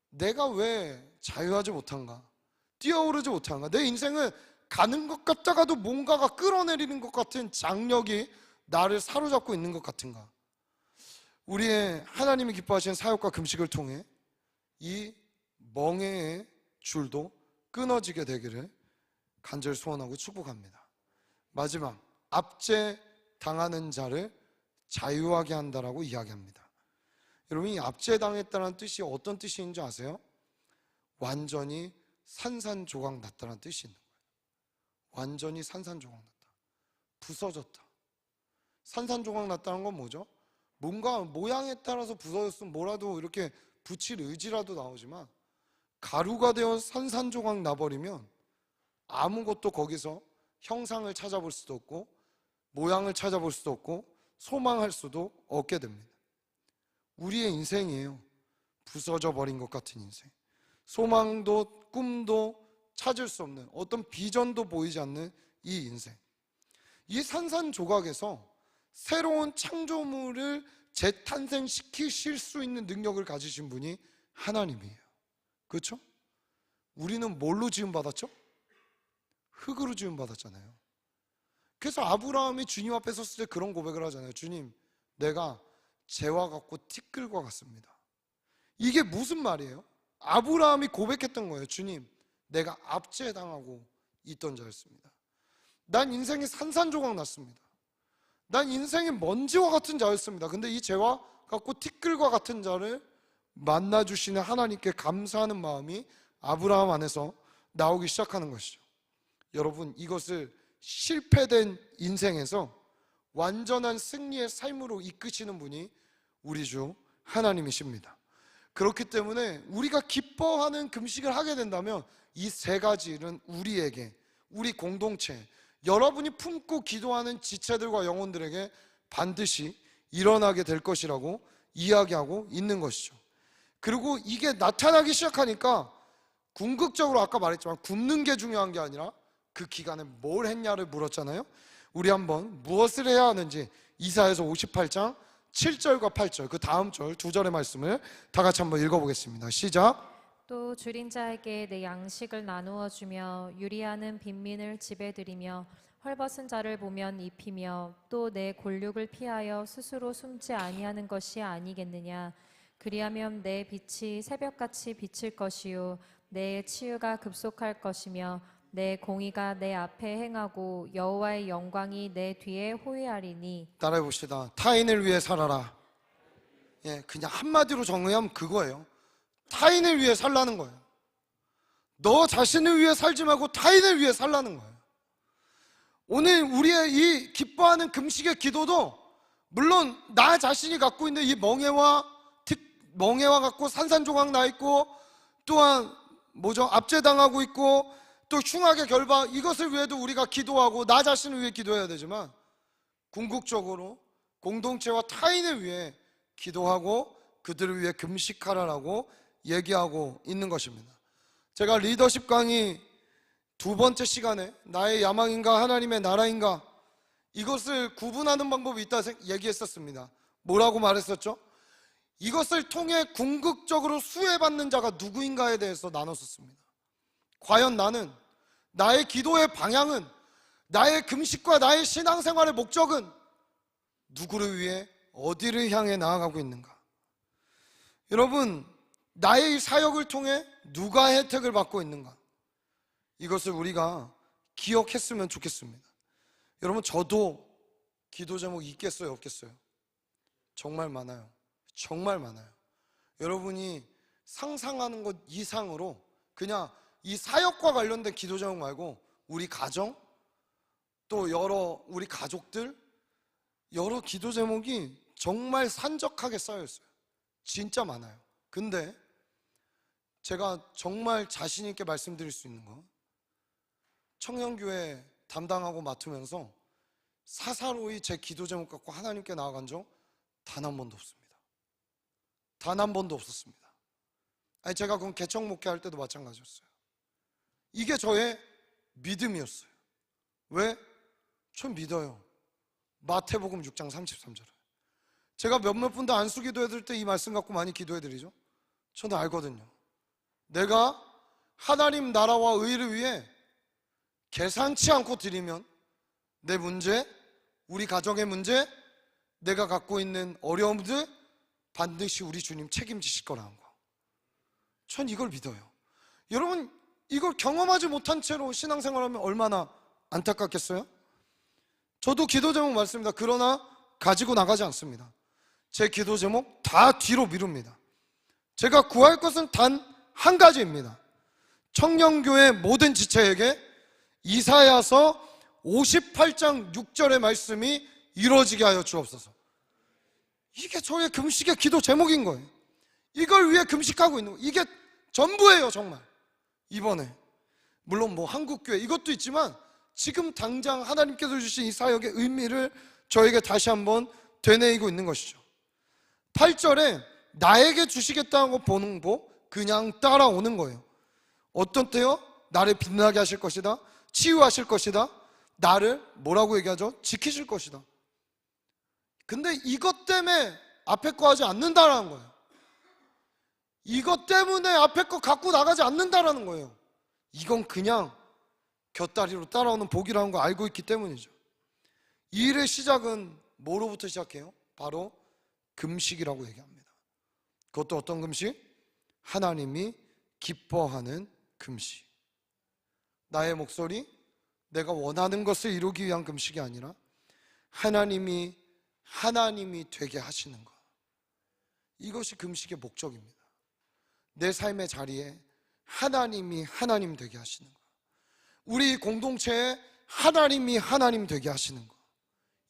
내가 왜 자유하지 못한가, 뛰어오르지 못한가, 내 인생은 가는 것 같다가도 뭔가가 끌어내리는 것 같은 장력이 나를 사로잡고 있는 것 같은가. 우리의 하나님이 기뻐하시는 사역과 금식을 통해 이 멍에의 줄도 끊어지게 되기를 간절히 소원하고 축복합니다. 마지막, 압제 당하는 자를 자유하게 한다라고 이야기합니다. 여러분, 이 압제당했다는 뜻이 어떤 뜻인지 아세요? 완전히 산산조각 났다는 뜻이 있는 거예요. 완전히 산산조각 났다, 부서졌다. 산산조각 났다는 건 뭐죠? 뭔가 모양에 따라서 부서졌으면 뭐라도 이렇게 붙일 의지라도 나오지만 가루가 되어 산산조각 나버리면 아무것도 거기서 형상을 찾아볼 수도 없고 모양을 찾아볼 수도 없고 소망할 수도 없게 됩니다. 우리의 인생이에요. 부서져 버린 것 같은 인생. 소망도 꿈도 찾을 수 없는, 어떤 비전도 보이지 않는 이 인생. 이 산산조각에서 새로운 창조물을 재탄생시키실 수 있는 능력을 가지신 분이 하나님이에요. 그렇죠? 우리는 뭘로 지음받았죠? 흙으로 지음받았잖아요. 그래서 아브라함이 주님 앞에 섰을 때 그런 고백을 하잖아요. 주님, 내가 재와 같고 티끌과 같습니다. 이게 무슨 말이에요? 아브라함이 고백했던 거예요. 주님, 내가 압제당하고 있던 자였습니다. 난 인생이 산산조각 났습니다. 난 인생이 먼지와 같은 자였습니다. 근데 이 재와 같고 티끌과 같은 자를 만나주시는 하나님께 감사하는 마음이 아브라함 안에서 나오기 시작하는 것이죠. 여러분, 이것을 실패된 인생에서 완전한 승리의 삶으로 이끄시는 분이 우리 주 하나님이십니다. 그렇기 때문에 우리가 기뻐하는 금식을 하게 된다면 이 세 가지는 우리에게, 우리 공동체, 여러분이 품고 기도하는 지체들과 영혼들에게 반드시 일어나게 될 것이라고 이야기하고 있는 것이죠. 그리고 이게 나타나기 시작하니까 궁극적으로 아까 말했지만 굶는 게 중요한 게 아니라 그 기간에 뭘 했냐를 물었잖아요. 우리 한번 무엇을 해야 하는지 이사야서 58장 7절과 8절, 그 다음 절 두 절의 말씀을 다 같이 한번 읽어보겠습니다. 시작. 또 줄인 자에게 내 양식을 나누어 주며 유리하는 빈민을 집에 들이며 헐벗은 자를 보면 입히며 또 내 골육을 피하여 스스로 숨지 아니하는 것이 아니겠느냐. 그리하면 내 빛이 새벽같이 비칠 것이요 내 치유가 급속할 것이며 내 공의가 내 앞에 행하고 여호와의 영광이 내 뒤에 호위하리니. 따라해 봅시다. 타인을 위해 살아라. 예, 그냥 한마디로 정의하면 그거예요. 타인을 위해 살라는 거예요. 너 자신을 위해 살지 말고 타인을 위해 살라는 거예요. 오늘 우리의 이 기뻐하는 금식의 기도도 물론 나 자신이 갖고 있는 이 멍해와 갖고 산산조각 나 있고, 또한 압제당하고 있고, 또 흉악의 결박, 이것을 위해도 우리가 기도하고 나 자신을 위해 기도해야 되지만 궁극적으로 공동체와 타인을 위해 기도하고 그들을 위해 금식하라라고 얘기하고 있는 것입니다. 제가 리더십 강의 두 번째 시간에 나의 야망인가 하나님의 나라인가, 이것을 구분하는 방법이 있다 얘기했었습니다. 뭐라고 말했었죠? 이것을 통해 궁극적으로 수혜받는 자가 누구인가에 대해서 나눴었습니다. 과연 나는, 나의 기도의 방향은, 나의 금식과 나의 신앙생활의 목적은 누구를 위해 어디를 향해 나아가고 있는가? 여러분, 나의 이 사역을 통해 누가 혜택을 받고 있는가? 이것을 우리가 기억했으면 좋겠습니다. 여러분, 저도 기도 제목 있겠어요, 없겠어요? 정말 많아요. 정말 많아요. 여러분이 상상하는 것 이상으로 그냥 이 사역과 관련된 기도 제목 말고 우리 가정, 또 우리 가족들, 여러 기도 제목이 정말 산적하게 쌓여있어요. 진짜 많아요. 근데 제가 정말 자신 있게 말씀드릴 수 있는 건, 청년교회 담당하고 맡으면서 사사로이 제 기도 제목 갖고 하나님께 나아간 적 단 한 번도 없습니다. 단 한 번도 없었습니다. 아니, 제가 그건 개척 목회할 때도 마찬가지였어요. 이게 저의 믿음이었어요. 왜? 전 믿어요. 마태복음 6장 33절에 제가 몇몇 분들 안수 기도해드릴 때 이 말씀 갖고 많이 기도해드리죠. 저는 알거든요. 내가 하나님 나라와 의를 위해 계산치 않고 드리면 내 문제, 우리 가정의 문제, 내가 갖고 있는 어려움들 반드시 우리 주님 책임지실 거라는 거. 전 이걸 믿어요. 여러분, 이걸 경험하지 못한 채로 신앙생활하면 얼마나 안타깝겠어요? 저도 기도 제목 많습니다. 그러나 가지고 나가지 않습니다. 제 기도 제목 다 뒤로 미룹니다. 제가 구할 것은 단 한 가지입니다. 청년교회 모든 지체에게 이사야서 58장 6절의 말씀이 이루어지게 하여 주옵소서. 이게 저의 금식의 기도 제목인 거예요. 이걸 위해 금식하고 있는 거예요. 이게 전부예요, 정말. 이번에 물론 한국교회 이것도 있지만 지금 당장 하나님께서 주신 이 사역의 의미를 저에게 다시 한번 되뇌이고 있는 것이죠. 8절에 나에게 주시겠다고 보는 복 그냥 따라오는 거예요. 어떤 때요? 나를 빛나게 하실 것이다, 치유하실 것이다, 나를 뭐라고 얘기하죠? 지키실 것이다. 근데 이것 때문에 앞에 거 하지 않는다라는 거예요. 이것 때문에 앞에 거 갖고 나가지 않는다라는 거예요. 이건 그냥 곁다리로 따라오는 복이라는 거 알고 있기 때문이죠. 이 일의 시작은 뭐로부터 시작해요? 바로 금식이라고 얘기합니다. 그것도 어떤 금식? 하나님이 기뻐하는 금식. 나의 목소리, 내가 원하는 것을 이루기 위한 금식이 아니라 하나님이 되게 하시는 것. 이것이 금식의 목적입니다. 내 삶의 자리에 하나님이 하나님 되게 하시는 것. 우리 공동체에 하나님이 하나님 되게 하시는 것.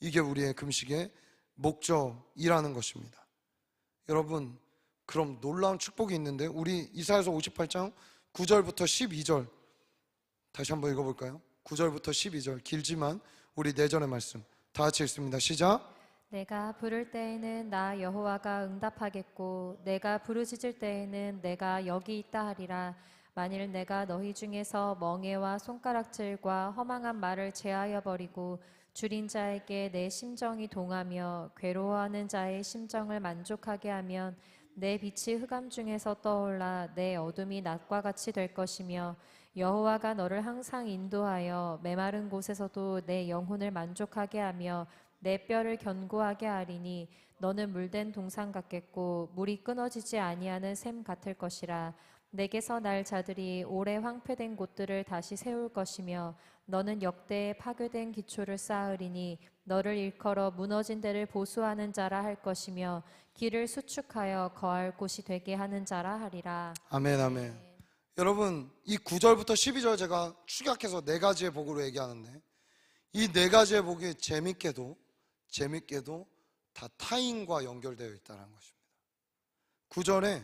이게 우리의 금식의 목적이라는 것입니다. 여러분, 그럼 놀라운 축복이 있는데 우리 이사야서 58장 9절부터 12절 다시 한번 읽어볼까요? 9절부터 12절 길지만 우리 내전의 말씀 다 같이 읽습니다. 시작. 내가 부를 때에는 나 여호와가 응답하겠고 내가 부르짖을 때에는 내가 여기 있다 하리라. 만일 내가 너희 중에서 멍에와 손가락질과 허망한 말을 제하여 버리고 줄인 자에게 내 심정이 동하며 괴로워하는 자의 심정을 만족하게 하면 내 빛이 흑암 중에서 떠올라 내 어둠이 낮과 같이 될 것이며 여호와가 너를 항상 인도하여 메마른 곳에서도 내 영혼을 만족하게 하며 내 뼈를 견고하게 하리니 너는 물된 동산 같겠고 물이 끊어지지 아니하는 샘 같을 것이라. 내게서 날 자들이 오래 황폐된 곳들을 다시 세울 것이며 너는 역대에 파괴된 기초를 쌓으리니 너를 일컬어 무너진 데를 보수하는 자라 할 것이며 길을 수축하여 거할 곳이 되게 하는 자라 하리라. 아멘, 아멘. 여러분, 이 9절부터 12절 제가 축약해서 네 가지의 복으로 얘기하는데 이 네 가지의 복이 재밌게도 다 타인과 연결되어 있다는 것입니다. 9절에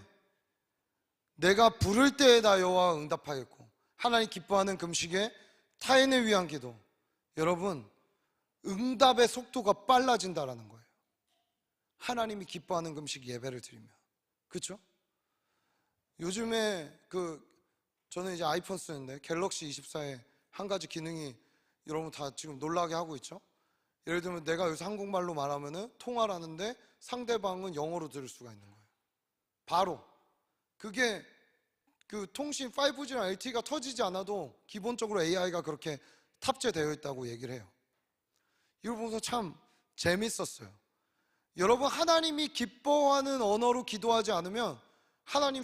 내가 부를 때에 나 여호와 응답하겠고, 하나님 기뻐하는 금식에 타인을 위한 기도. 여러분, 응답의 속도가 빨라진다라는 거예요. 하나님이 기뻐하는 금식 예배를 드리면. 그렇죠? 요즘에 저는 이제 아이폰 쓰는데 갤럭시 24에 한 가지 기능이 여러분 다 지금 놀라게 하고 있죠? 예를 들면 내가 여기서 한국말로 말하면은 통화를 하는데 상대방은 영어로 들을 수가 있는 거예요. 바로. 그게 통신 5G랑 LTE가 터지지 않아도 기본적으로 AI가 그렇게 탑재되어 있다고 얘기를 해요. 이걸 보면서 참 재밌었어요. 여러분, 하나님이 기뻐하는 언어로 기도하지 않으면 하나님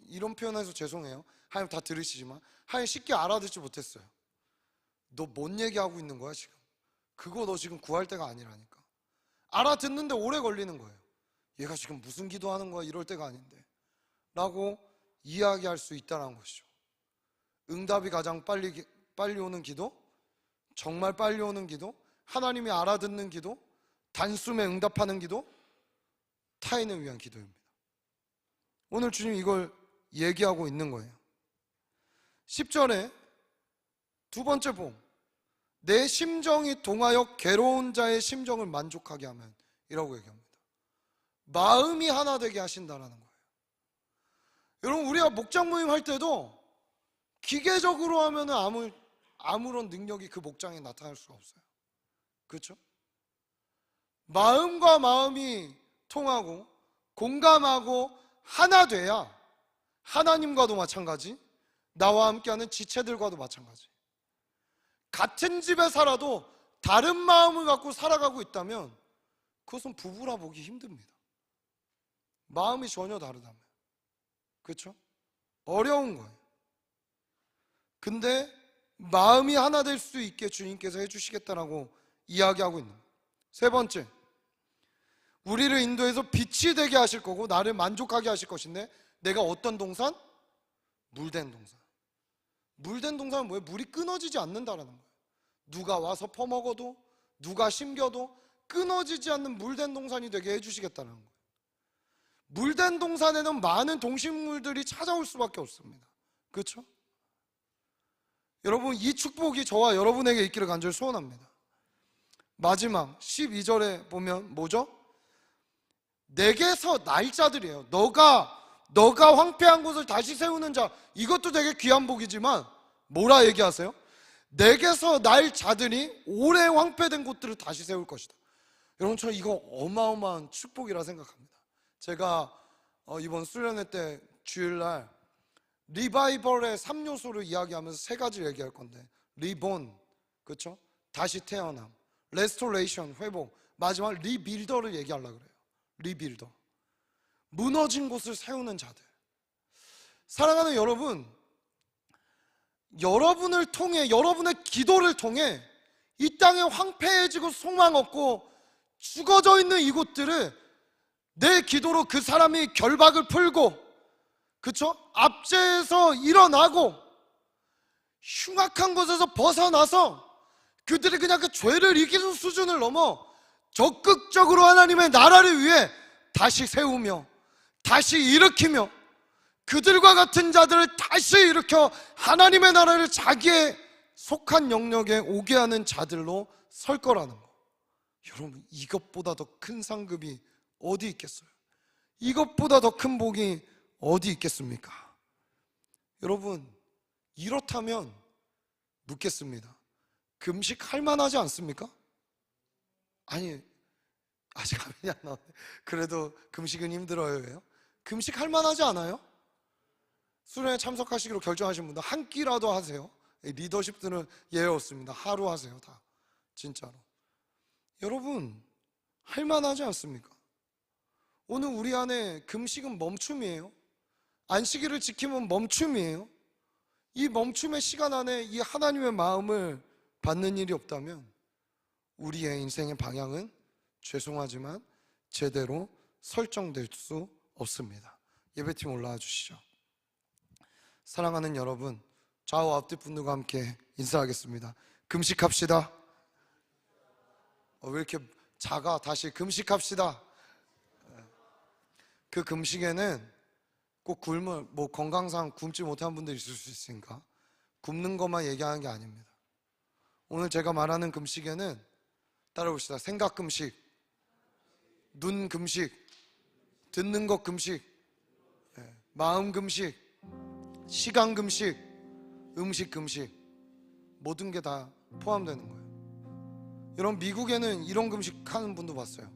이런 표현해서 죄송해요. 하나님 다 들으시지만 하나님 쉽게 알아듣지 못했어요. 너 뭔 얘기하고 있는 거야 지금? 그거 너 지금 구할 때가 아니라니까. 알아듣는데 오래 걸리는 거예요. 얘가 지금 무슨 기도하는 거야? 이럴 때가 아닌데 라고 이야기할 수 있다는 것이죠. 응답이 가장 빨리 오는 기도, 정말 빨리 오는 기도, 하나님이 알아듣는 기도, 단숨에 응답하는 기도, 타인을 위한 기도입니다. 오늘 주님 이걸 얘기하고 있는 거예요. 10절에 두 번째 복, 내 심정이 동하여 괴로운 자의 심정을 만족하게 하면 이라고 얘기합니다. 마음이 하나 되게 하신다라는 거예요. 여러분, 우리가 목장 모임 할 때도 기계적으로 하면 아무런 능력이 그 목장에 나타날 수가 없어요. 그렇죠? 마음과 마음이 통하고 공감하고 하나 돼야 하나님과도 마찬가지, 나와 함께하는 지체들과도 마찬가지. 같은 집에 살아도 다른 마음을 갖고 살아가고 있다면 그것은 부부라 보기 힘듭니다. 마음이 전혀 다르다면. 그렇죠? 어려운 거예요. 근데 마음이 하나 될 수 있게 주님께서 해주시겠다라고 이야기하고 있는 거예요. 세 번째, 우리를 인도해서 빛이 되게 하실 거고 나를 만족하게 하실 것인데, 내가 어떤 동산? 물된 동산. 물된 동산은 뭐예요? 물이 끊어지지 않는다라는 거예요. 누가 와서 퍼먹어도, 누가 심겨도 끊어지지 않는 물된 동산이 되게 해주시겠다는 거예요. 물된 동산에는 많은 동식물들이 찾아올 수밖에 없습니다. 그렇죠? 여러분, 이 축복이 저와 여러분에게 있기를 간절히 소원합니다. 마지막 12절에 보면 뭐죠? 내게서 날 자들이에요. 너가 황폐한 곳을 다시 세우는 자, 이것도 되게 귀한 복이지만 뭐라 얘기하세요? 내게서 날 자들이 오래 황폐된 곳들을 다시 세울 것이다. 여러분, 저 이거 어마어마한 축복이라 생각합니다. 제가 이번 수련회 때 주일날 리바이벌의 3요소를 이야기하면서 세 가지를 얘기할 건데, 리본, 그렇죠? 다시 태어남, 레스토레이션, 회복, 마지막 리빌더를 얘기하려고 그래요. 리빌더, 무너진 곳을 세우는 자들. 사랑하는 여러분, 여러분을 통해, 여러분의 기도를 통해 이 땅에 황폐해지고 소망 없고 죽어져 있는 이곳들을 내 기도로 그 사람이 결박을 풀고, 그쵸? 압제에서 일어나고 흉악한 곳에서 벗어나서 그들이 그냥 그 죄를 이기는 수준을 넘어 적극적으로 하나님의 나라를 위해 다시 세우며 다시 일으키며 그들과 같은 자들을 다시 일으켜 하나님의 나라를 자기의 속한 영역에 오게 하는 자들로 설 거라는 거. 여러분, 이것보다 더 큰 상급이 어디 있겠어요? 이것보다 더 큰 복이 어디 있겠습니까? 여러분, 이렇다면 묻겠습니다. 금식 할 만하지 않습니까? 아니, 아직 화면이 안 나오네. 그래도 금식은 힘들어요. 왜요? 금식 할 만하지 않아요? 수련회 참석하시기로 결정하신 분들 한 끼라도 하세요. 리더십들은 예외 없습니다. 하루 하세요. 다 진짜로. 여러분, 할 만하지 않습니까? 오늘 우리 안에 금식은 멈춤이에요. 안식일을 지키면 멈춤이에요. 이 멈춤의 시간 안에 이 하나님의 마음을 받는 일이 없다면 우리의 인생의 방향은 죄송하지만 제대로 설정될 수 없습니다. 예배팀 올라와 주시죠. 사랑하는 여러분, 좌우 앞뒤 분들과 함께 인사하겠습니다. 금식합시다. 왜 이렇게 작아? 다시 금식합시다. 그 금식에는 꼭 뭐 건강상 굶지 못한 분들이 있을 수 있으니까 굶는 것만 얘기하는 게 아닙니다. 오늘 제가 말하는 금식에는 따라봅시다. 생각 금식, 눈 금식, 듣는 것 금식, 마음 금식, 시간 금식, 음식 금식, 모든 게 다 포함되는 거예요. 여러분, 미국에는 이런 금식 하는 분도 봤어요.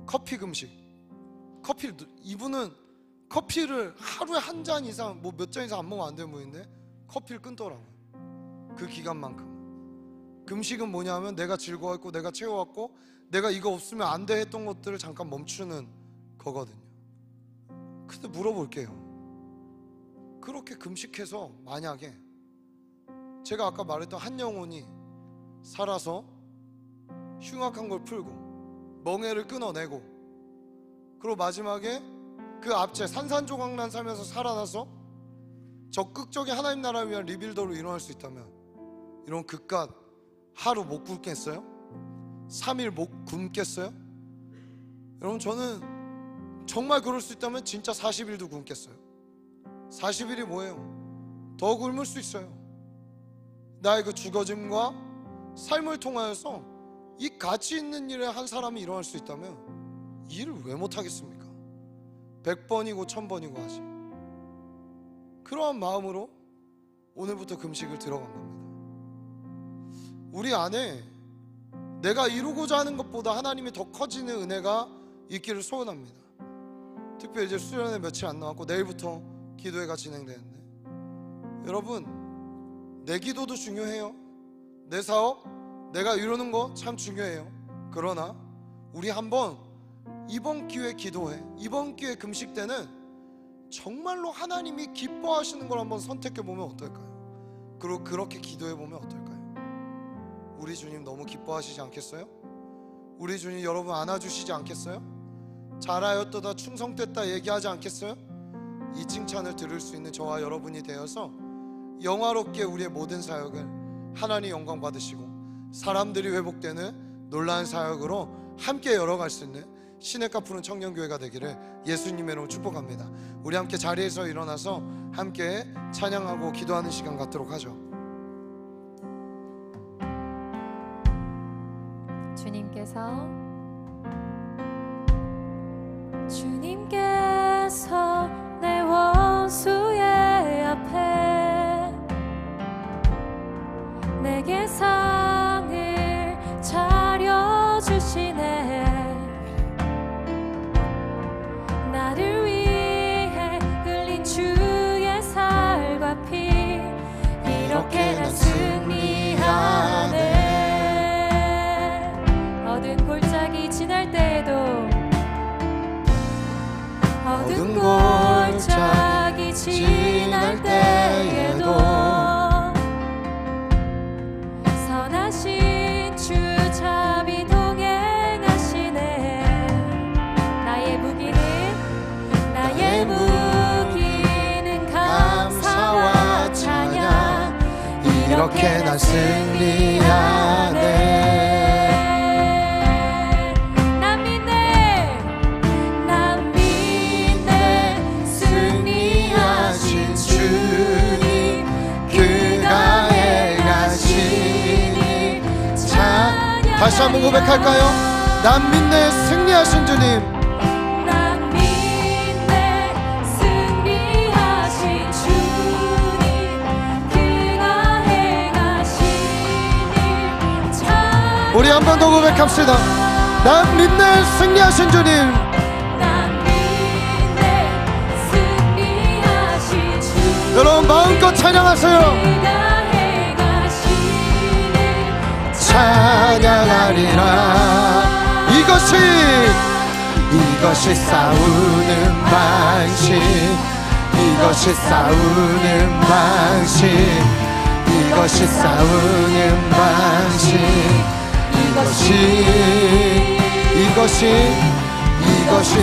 커피 금식. 이분은 커피를 하루에 한 잔 이상, 뭐 몇 잔 이상 안 먹으면 안 되는 분인데 커피를 끊더라고요. 그 기간만큼. 금식은 뭐냐면 내가 즐거웠고 내가 채워왔고 내가 이거 없으면 안 돼 했던 것들을 잠깐 멈추는 거거든요. 근데 물어볼게요. 그렇게 금식해서 만약에 제가 아까 말했던 한 영혼이 살아서 흉악한 걸 풀고 멍해를 끊어내고 그리고 마지막에 그 압제 산산조각난 살면서 살아나서 적극적인 하나님 나라를 위한 리빌더로 일어날 수 있다면 이런 그깟 하루 못 굶겠어요? 3일 못 굶겠어요? 여러분, 저는 정말 그럴 수 있다면 진짜 40일도 굶겠어요. 40일이 뭐예요? 더 굶을 수 있어요. 나의 그 죽어짐과 삶을 통하여서 이 가치 있는 일에 한 사람이 일어날 수 있다면 일을 왜 못하겠습니까? 100번이고 1000번이고 하지. 그러한 마음으로 오늘부터 금식을 들어간 겁니다. 우리 안에 내가 이루고자 하는 것보다 하나님이 더 커지는 은혜가 있기를 소원합니다. 특별히 이제 수련회 며칠 안 남았고 내일부터 기도회가 진행되는데, 여러분, 내 기도도 중요해요. 내 사업, 내가 이루는 거 참 중요해요. 그러나 우리 한번 이번 기회 기도회, 이번 기회 금식 때는 정말로 하나님이 기뻐하시는 걸 한번 선택해 보면 어떨까요? 그리고 그렇게 기도해 보면 어떨까요? 우리 주님 너무 기뻐하시지 않겠어요? 우리 주님 여러분 안아주시지 않겠어요? 잘하였도다, 충성됐다 얘기하지 않겠어요? 이 칭찬을 들을 수 있는 저와 여러분이 되어서 영화롭게 우리의 모든 사역을 하나님 영광 받으시고 사람들이 회복되는 놀라운 사역으로 함께 열어갈 수 있는 시냇가 푸른 청년교회가 되기를 예수님의 이름으로 축복합니다. 우리 함께 자리에서 일어나서 함께 찬양하고 기도하는 시간 갖도록 하죠. 주님께서 내 원수의 앞에 내게 상을 차려주시네. 나를 위해 흘린 주의 살과 피 이렇게 난 승리하네. 이렇게 난 승리하네. 난 믿네, 난 믿네. 승리하신 주님, 그가 행하시니 다시 한번 고백할까요? 난 믿네, 승리하신 주님. 난 믿네, 승리하신 주님, 그가 행하신 일 찬양. 우리 한 번 더 고백합시다. 난 믿네, 승리하신 주님. 난 믿네, 승리하신 주님, 여러분 마음껏 찬양하세요. 그가 행하신 일 찬양하리라. 이것이 싸우는 방식, 이것이 싸우는 방식, 이것이 싸우는 방식, 이것이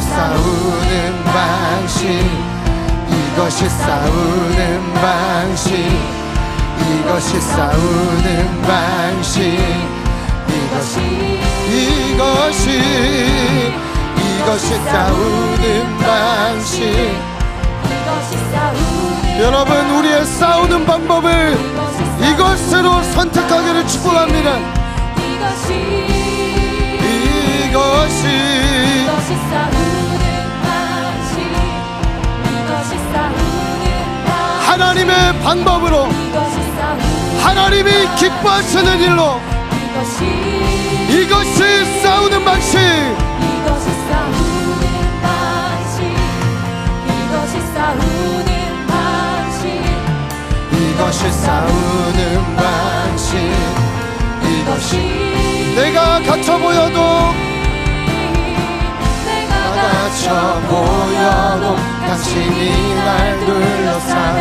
싸우는 방식, 이것이 싸우는 방식, 이것이 싸우는 방식, 이것이 싸우는 방식. 이것이 싸우는 여러분 우리의 싸우는 방법을 이것으로 선택하기를 축복합니다. 이것이 싸우는 방식, 이것이 싸우는 방식, 하나님의 방법으로, 이것이 싸우는 하나님이 기뻐하시는 일로, 이것이 싸우는 방식. 이것이 싸우는 방식, 이것이 싸우는 방식, 이것이 싸우는 방식. 이것이 내가 갇혀 보여도, 갇혀 보여도 당신이 날 둘러싸네.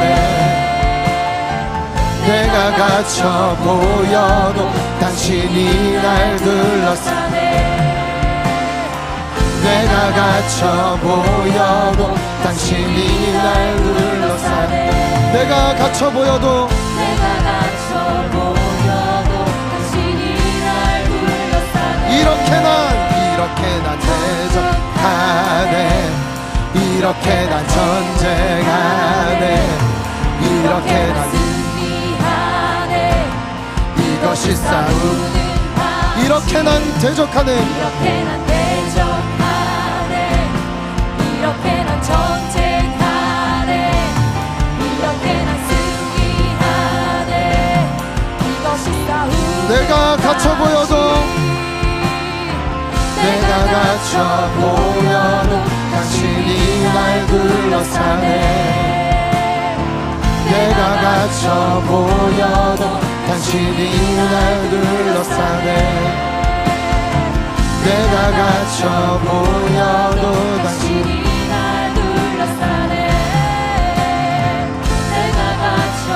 내가 갇혀 보여도 당신이 날 둘러싸네. 내가 갇혀 보여도 당신이 날 둘러싸네. 내가 갇혀 보여도 당신이 날 둘러싸네. 이렇게 난 대적하네. 이렇게 난 전쟁하네. 이렇게 난 승리하네. 이것이 싸우는 이렇게 난 대적하네. 이렇게 난 대적하네. 이렇게 난 전쟁하네. 이렇게 난 승리하네. 이것이 싸우는 내가 갇혀 보여도, 내가 갇혀 보여도 당신이 날 둘러싸네. 내가 갇혀 보여도 당신이 날 둘러싸네. 내가 갇혀 보여도 당신이 날 둘러싸네. 내가 갇혀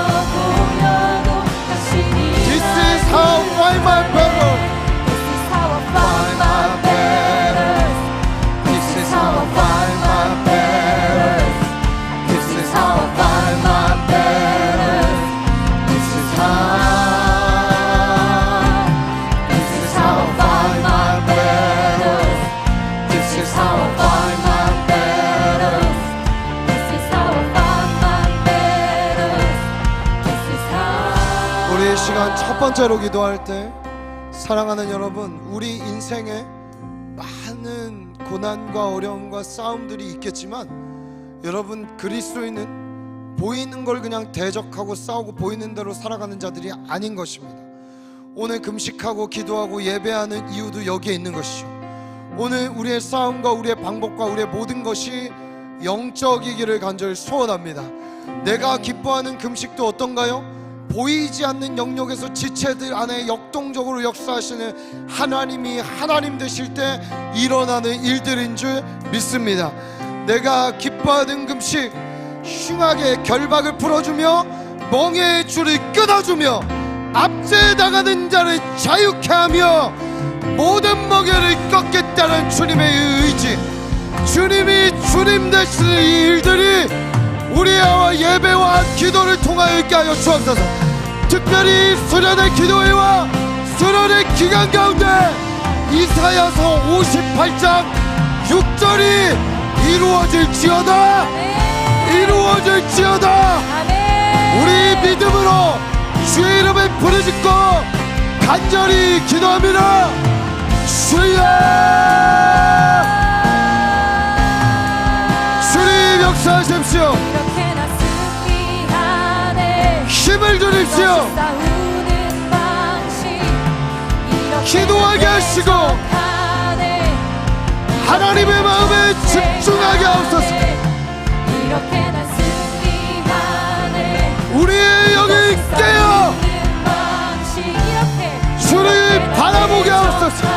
보여도 당신이 This is how I fight my battle. This is how I fight my battles. This is how I fight my battles. This is how I fight my battles. This is how I fight my battles. This is how I fight my battles. This is how I fight my battles. This is how. 우리 이 시간 첫 번째로 기도할 때, 사랑하는 여러분, 우리 인생에 많은 고난과 어려움과 싸움들이 있겠지만, 여러분 그리스도인은 보이는 걸 그냥 대적하고 싸우고 보이는 대로 살아가는 자들이 아닌 것입니다. 오늘 금식하고 기도하고 예배하는 이유도 여기에 있는 것이죠. 오늘 우리의 싸움과 우리의 방법과 우리의 모든 것이 영적이기를 간절히 소원합니다. 내가 기뻐하는 금식도 어떤가요? 보이지 않는 영역에서 지체들 안에 역동적으로 역사하시는 하나님이 하나님 되실 때 일어나는 일들인 줄 믿습니다. 내가 기뻐하는 금식, 흉하게 결박을 풀어주며 멍에의 줄을 끊어주며 압제당하는 자를 자유케 하며 모든 멍에를 꺾겠다는 주님의 의지, 주님이 주님 되시는 이 일들이 우리와 예배와 기도를 통하여 있게 하여 주옵소서. 특별히 수련의 기도회와 수련의 기간 가운데 이사야서 58장 6절이 이루어질지어다. 이루어질지어다. 우리 믿음으로 주의 이름을 부르짖고 간절히 기도합니다. 주여, 주님 역사하십시오. 힘을 주십시오. 기도하게 하시고 하나님의 마음에 집중하게 하옵소서. 우리의 영이 깨어 주를 바라보게 하옵소서.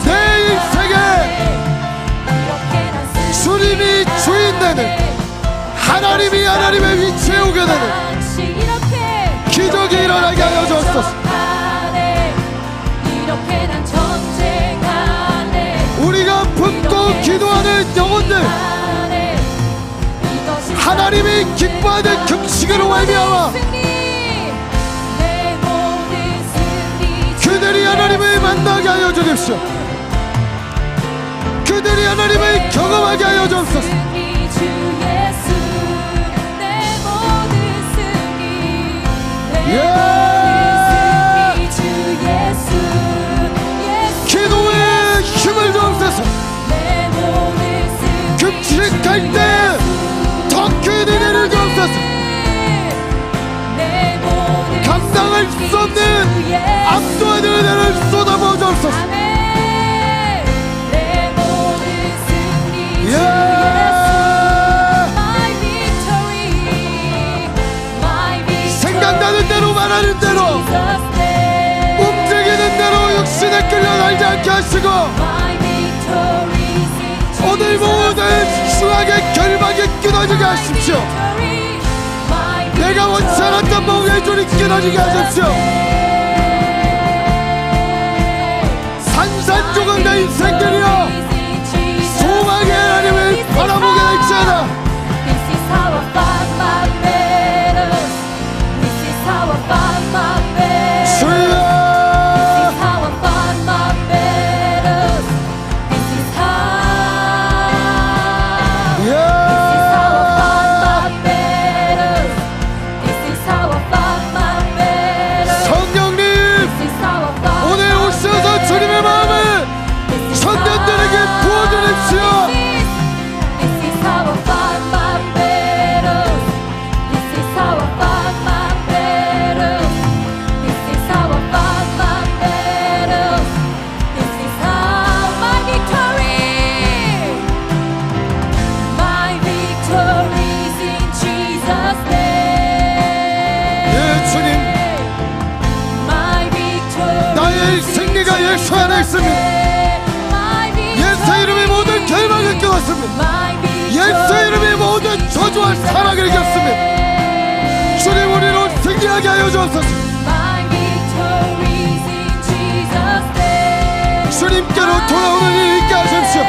내 인생에 주님이 주인 되는, 하나님이 하나님의 위치에 오게 되는 기적이 일어나게 하여 주옵소서. 우리가 품고 기도하는 영혼들 하나님이 기뻐하는 금식으로 말미암아 그들이 하나님을 만나게 하여 주십시오. 그들이 하나님을 경험하게 하여 주옵소서. 기도에 힘을 주옵소서. 금식할 때 더 큰 은혜를 주옵소서. 감당할 수 없는 압도하는 은혜를 쏟아부어 주옵소서. 생각나는 대로 말하는 대로 움직이는 대로 육신에 끌려다니지 않게 하시고 오늘 모든 수학의 결박이 끊어지게 하십시오. 내가 원치 않았던 몸의 줄이 끊어지게 하십시오. 산산조각 내 인생들이여 소망의 하나님을 바라보게 할지어다. 예수 안에 있습니다. 예수 이름의 모든 결박을 끊었습니다. 예수 이름의 모든 저주와 사랑을 이겼습니다. 주님 우리로 승리하게 하여 주옵소서. 주님께로 돌아오는 일 있게 하십시오.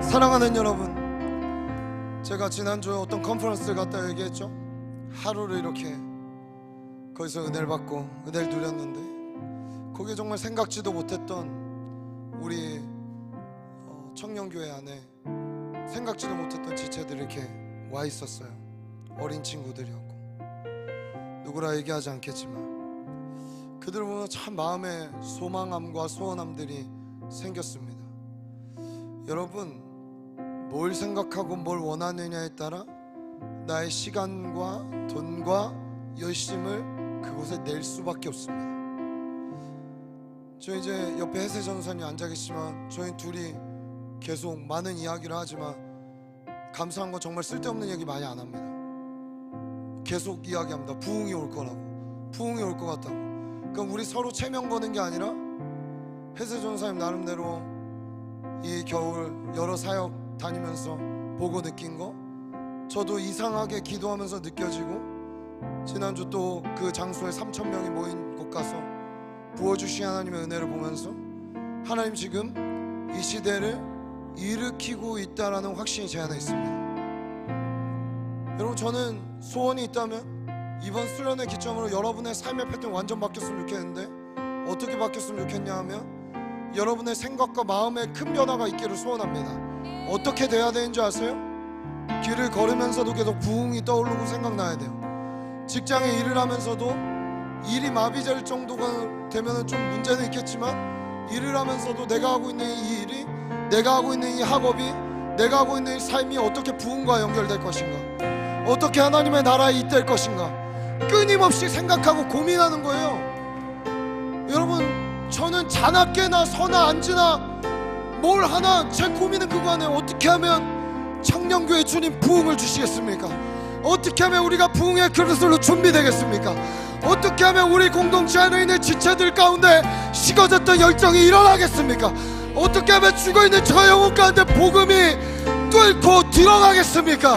사랑하는 여러분, 제가 지난주에 어떤 컨퍼런스를 갔다 얘기했죠. 하루를 이렇게 거기서 은혜를 받고 은혜를 누렸는데 거기에 정말 생각지도 못했던 우리 청년교회 안에 생각지도 못했던 지체들이 이렇게 와 있었어요. 어린 친구들이었고 누구라 얘기하지 않겠지만 그들 보면 참 마음에 소망함과 소원함들이 생겼습니다. 여러분, 뭘 생각하고 뭘 원하느냐에 따라 나의 시간과 돈과 열심을 그곳에 낼 수밖에 없습니다. 저 이제 옆에 해세 전사님 앉아 계시지만 저희 둘이 계속 많은 이야기를 하지만 감사한 건 정말 쓸데없는 얘기 많이 안 합니다. 계속 이야기합니다. 부흥이 올 거라고, 부흥이 올 것 같다고. 그럼 우리 서로 체면 거는 게 아니라 해세 전사님 나름대로 이 겨울 여러 사역 다니면서 보고 느낀 거, 저도 이상하게 기도하면서 느껴지고 지난주 또 그 장소에 3,000명이 모인 곳 가서 부어주신 하나님의 은혜를 보면서 하나님 지금 이 시대를 일으키고 있다라는 확신이 제 안에 있습니다. 여러분, 저는 소원이 있다면 이번 수련회 기점으로 여러분의 삶의 패턴이 완전 바뀌었으면 좋겠는데, 어떻게 바뀌었으면 좋겠냐 하면 여러분의 생각과 마음에 큰 변화가 있기를 소원합니다. 어떻게 돼야 되는지 아세요? 길을 걸으면서도 계속 부흥이 떠오르고 생각나야 돼요. 직장에 일을 하면서도 일이 마비될 정도가 되면 좀 문제는 있겠지만, 일을 하면서도 내가 하고 있는 이 일이, 내가 하고 있는 이 학업이, 내가 하고 있는 이 삶이 어떻게 부흥과 연결될 것인가, 어떻게 하나님의 나라에 잇될 것인가 끊임없이 생각하고 고민하는 거예요. 여러분, 저는 자나깨나 서나 앉으나 뭘 하나 제 고민은 그거 아니에요. 어떻게 하면 청년교회 주님 부흥을 주시겠습니까? 어떻게 하면 우리가 부흥의 그릇으로 준비되겠습니까? 어떻게 하면 우리 공동체 안에 있는 지체들 가운데 식어졌던 열정이 일어나겠습니까? 어떻게 하면 죽어있는 저 영혼 가운데 복음이 뚫고 들어가겠습니까?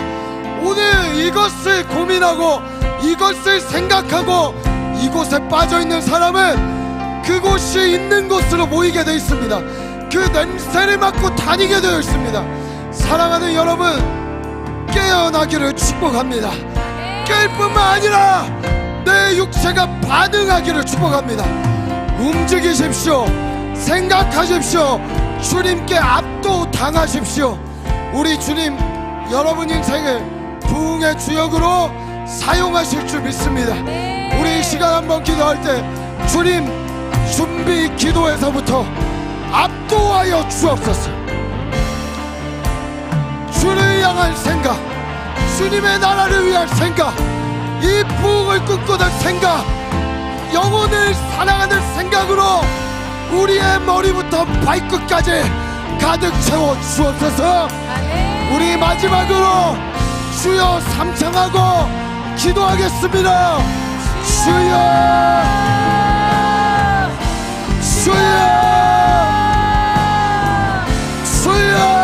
오늘 이것을 고민하고 이것을 생각하고 이곳에 빠져있는 사람은 그곳이 있는 곳으로 모이게 되어 있습니다. 그 냄새를 맡고 다니게 되어 있습니다. 사랑하는 여러분, 깨어나기를 축복합니다. 깰 뿐만 아니라 내 육체가 반응하기를 축복합니다. 움직이십시오. 생각하십시오. 주님께 압도당하십시오. 우리 주님, 여러분 인생을 부흥의 주역으로 사용하실 줄 믿습니다. 우리 이 시간 한번 기도할 때 주님 준비 기도에서부터 압도하여 주옵소서. 주를 향할 생각, 주님의 나라를 위할 생각, 이 부흥을 꿈꾸는 생각, 영혼을 사랑하는 생각으로 우리의 머리부터 발끝까지 가득 채워 주옵소서. 우리 마지막으로 주여 삼창하고 기도하겠습니다. 주여, 주여, 주여.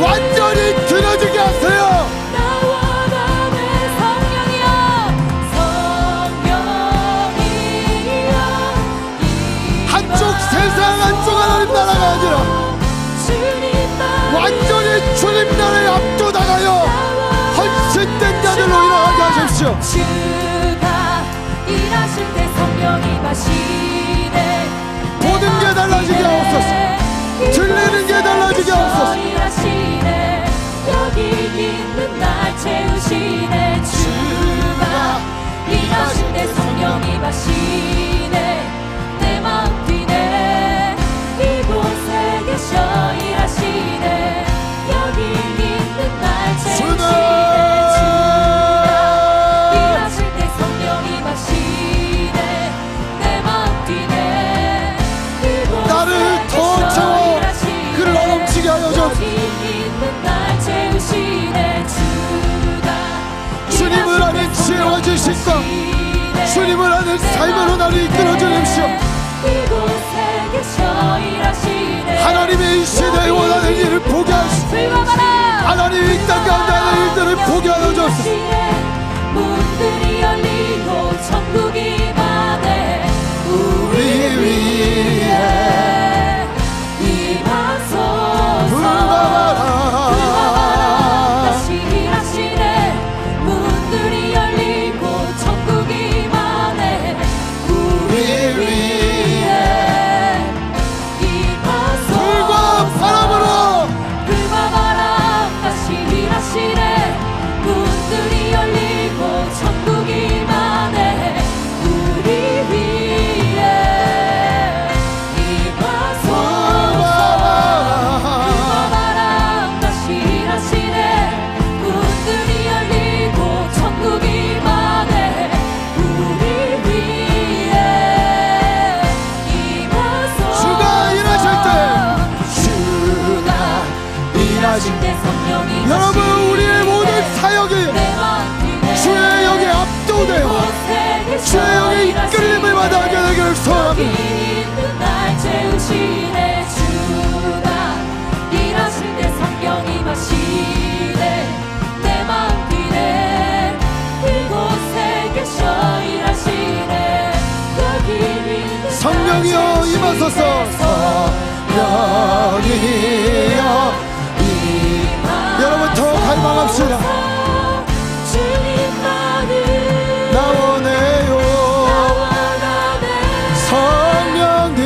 완전히 들어지게 하세요. 한쪽 세상 한쪽 하나님 나라가 아니라 완전히 주님 나라에 압도당하여 헌신된 자들로 일어나게 하십시오. 주가 일하실 때 성령이 마시네. 보는 게 달라지게 하옵소서. 들리는 게 달라지게 하옵소서. 여기 있는 날 채우시네. 주가 일하실 때 성령이 마시네. 내 마음 뛰네. 이곳에 계셔 일하시네. 여기 있는 날 채우시네. 주가 일하실 때 성령이 마시네. 내 마음 뛰네. 나를 더 채워 그를 넘치게 하여 주옵소서. 주님을 아는 지혜와 지식과 주님을 아는 삶으로 나를 이끌어 주십시오. 하나님의 이 시대에 원하는 일을 보게 하시고 하나님의 이 땅 가운데 하는 일들을 보게 하여 주옵소서. 문들이 열리고 천국이 임하네. 우리 위에 임하소서. 불바바라. 문들이 열리고 천국이 임하네. 우리 위에 일하실 때 성령이 여러분, 우리의 모든 사역이 내 마음 뛰네 주의 영에 압도되어 이곳에 주의 영의 이끌림을 받아 하게 되기를 여기 소원합니다. 있는 날 채우시네 주가 일하실 때 성령이 마시네 내 마음 뛰네 이곳에 계셔 일하시네 여기 있는 성령이여 임하소서. 성령이여 여러분 더 갈망합시다. 주님만을 나오네요. 원하네 성령님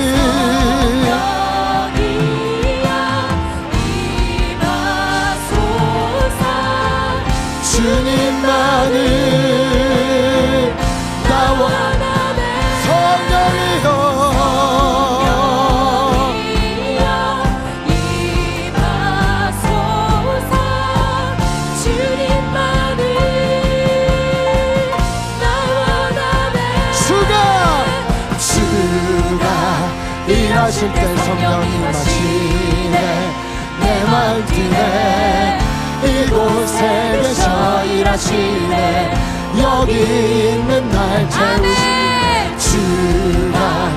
주님만을 나와 일하실 때 성령이 마시네 내 마음 뛰네 이곳에 계셔 일하시네 여기 있는 날 채우시네 주가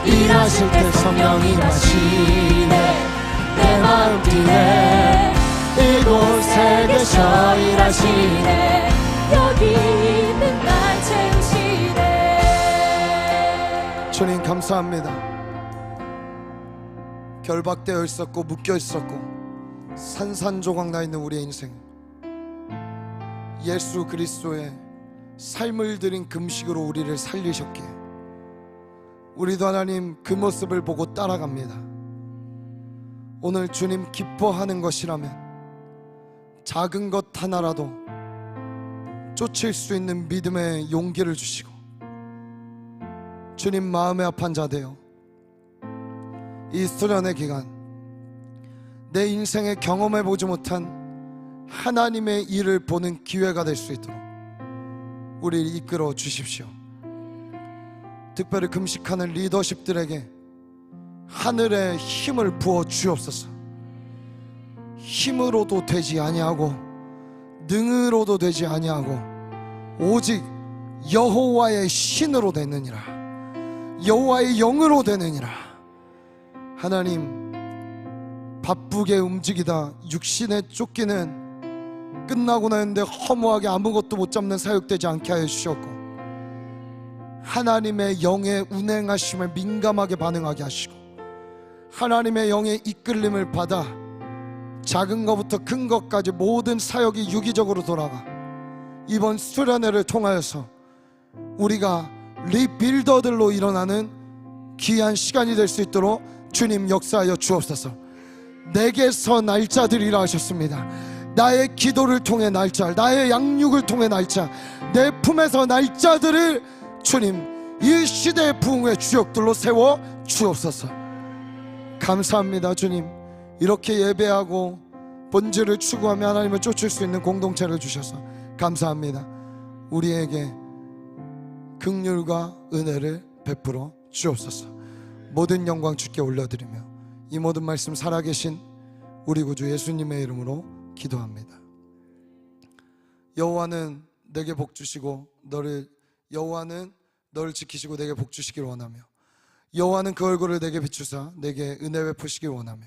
일하실 때 성령이 마시네 내 마음 뛰네 이곳에 계셔 일하시네 여기 있는 날 채우시네 주님 감사합니다. 결박되어 있었고 묶여 있었고 산산조각 나 있는 우리의 인생, 예수 그리스도의 삶을 들인 금식으로 우리를 살리셨기에 우리도 하나님 그 모습을 보고 따라갑니다. 오늘 주님 기뻐하는 것이라면 작은 것 하나라도 쫓을 수 있는 믿음의 용기를 주시고 주님 마음의 아픈 자 되어 이 수련의 기간 내 인생에 경험해보지 못한 하나님의 일을 보는 기회가 될 수 있도록 우리를 이끌어 주십시오. 특별히 금식하는 리더십들에게 하늘의 힘을 부어 주옵소서. 힘으로도 되지 아니하고 능으로도 되지 아니하고 오직 여호와의 신으로 되느니라, 여호와의 영으로 되느니라. 하나님, 바쁘게 움직이다 육신에 쫓기는 끝나고 나는데 허무하게 아무것도 못 잡는 사역되지 않게 하여 주셨고 하나님의 영의 운행하심을 민감하게 반응하게 하시고 하나님의 영의 이끌림을 받아 작은 것부터 큰 것까지 모든 사역이 유기적으로 돌아가 이번 수련회를 통하여서 우리가 리빌더들로 일어나는 귀한 시간이 될 수 있도록 주님 역사하여 주옵소서. 내게서 날짜들이라 하셨습니다. 나의 기도를 통해 날짜, 나의 양육을 통해 날짜, 내 품에서 날짜들을 주님 이 시대의 부흥의 주역들로 세워 주옵소서. 감사합니다. 주님, 이렇게 예배하고 본질을 추구하며 하나님을 쫓을 수 있는 공동체를 주셔서 감사합니다. 우리에게 긍휼과 은혜를 베풀어 주옵소서. 모든 영광 주께 올려드리며 이 모든 말씀 살아계신 우리 구주 예수님의 이름으로 기도합니다. 여호와는 내게 복 주시고 여호와는 너를 지키시고 내게 복 주시기를 원하며 여호와는 그 얼굴을 내게 비추사 내게 은혜 베푸시길 원하며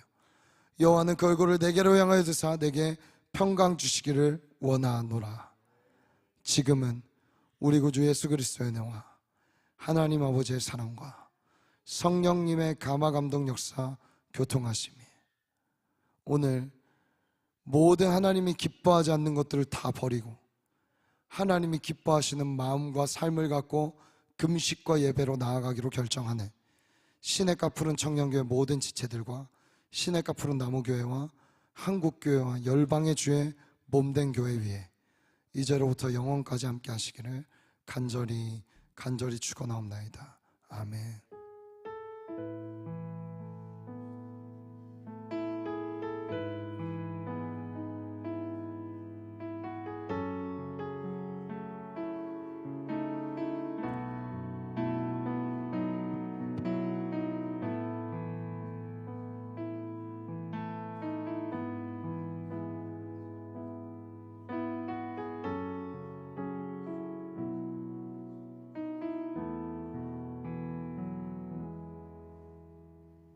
여호와는 그 얼굴을 내게로 향하여 드사 내게 평강 주시기를 원하노라. 지금은 우리 구주 예수 그리스도의 은혜와 하나님 아버지의 사랑과 성령님의 감화 감동 역사 교통하심이 오늘 모든 하나님이 기뻐하지 않는 것들을 다 버리고 하나님이 기뻐하시는 마음과 삶을 갖고 금식과 예배로 나아가기로 결정하네 시냇가 푸른 청년교회 모든 지체들과 시냇가 푸른 나무교회와 한국교회와 열방의 주의 몸된 교회 위에 이제로부터 영원까지 함께 하시기를 간절히 축원하옵나이다. 아멘.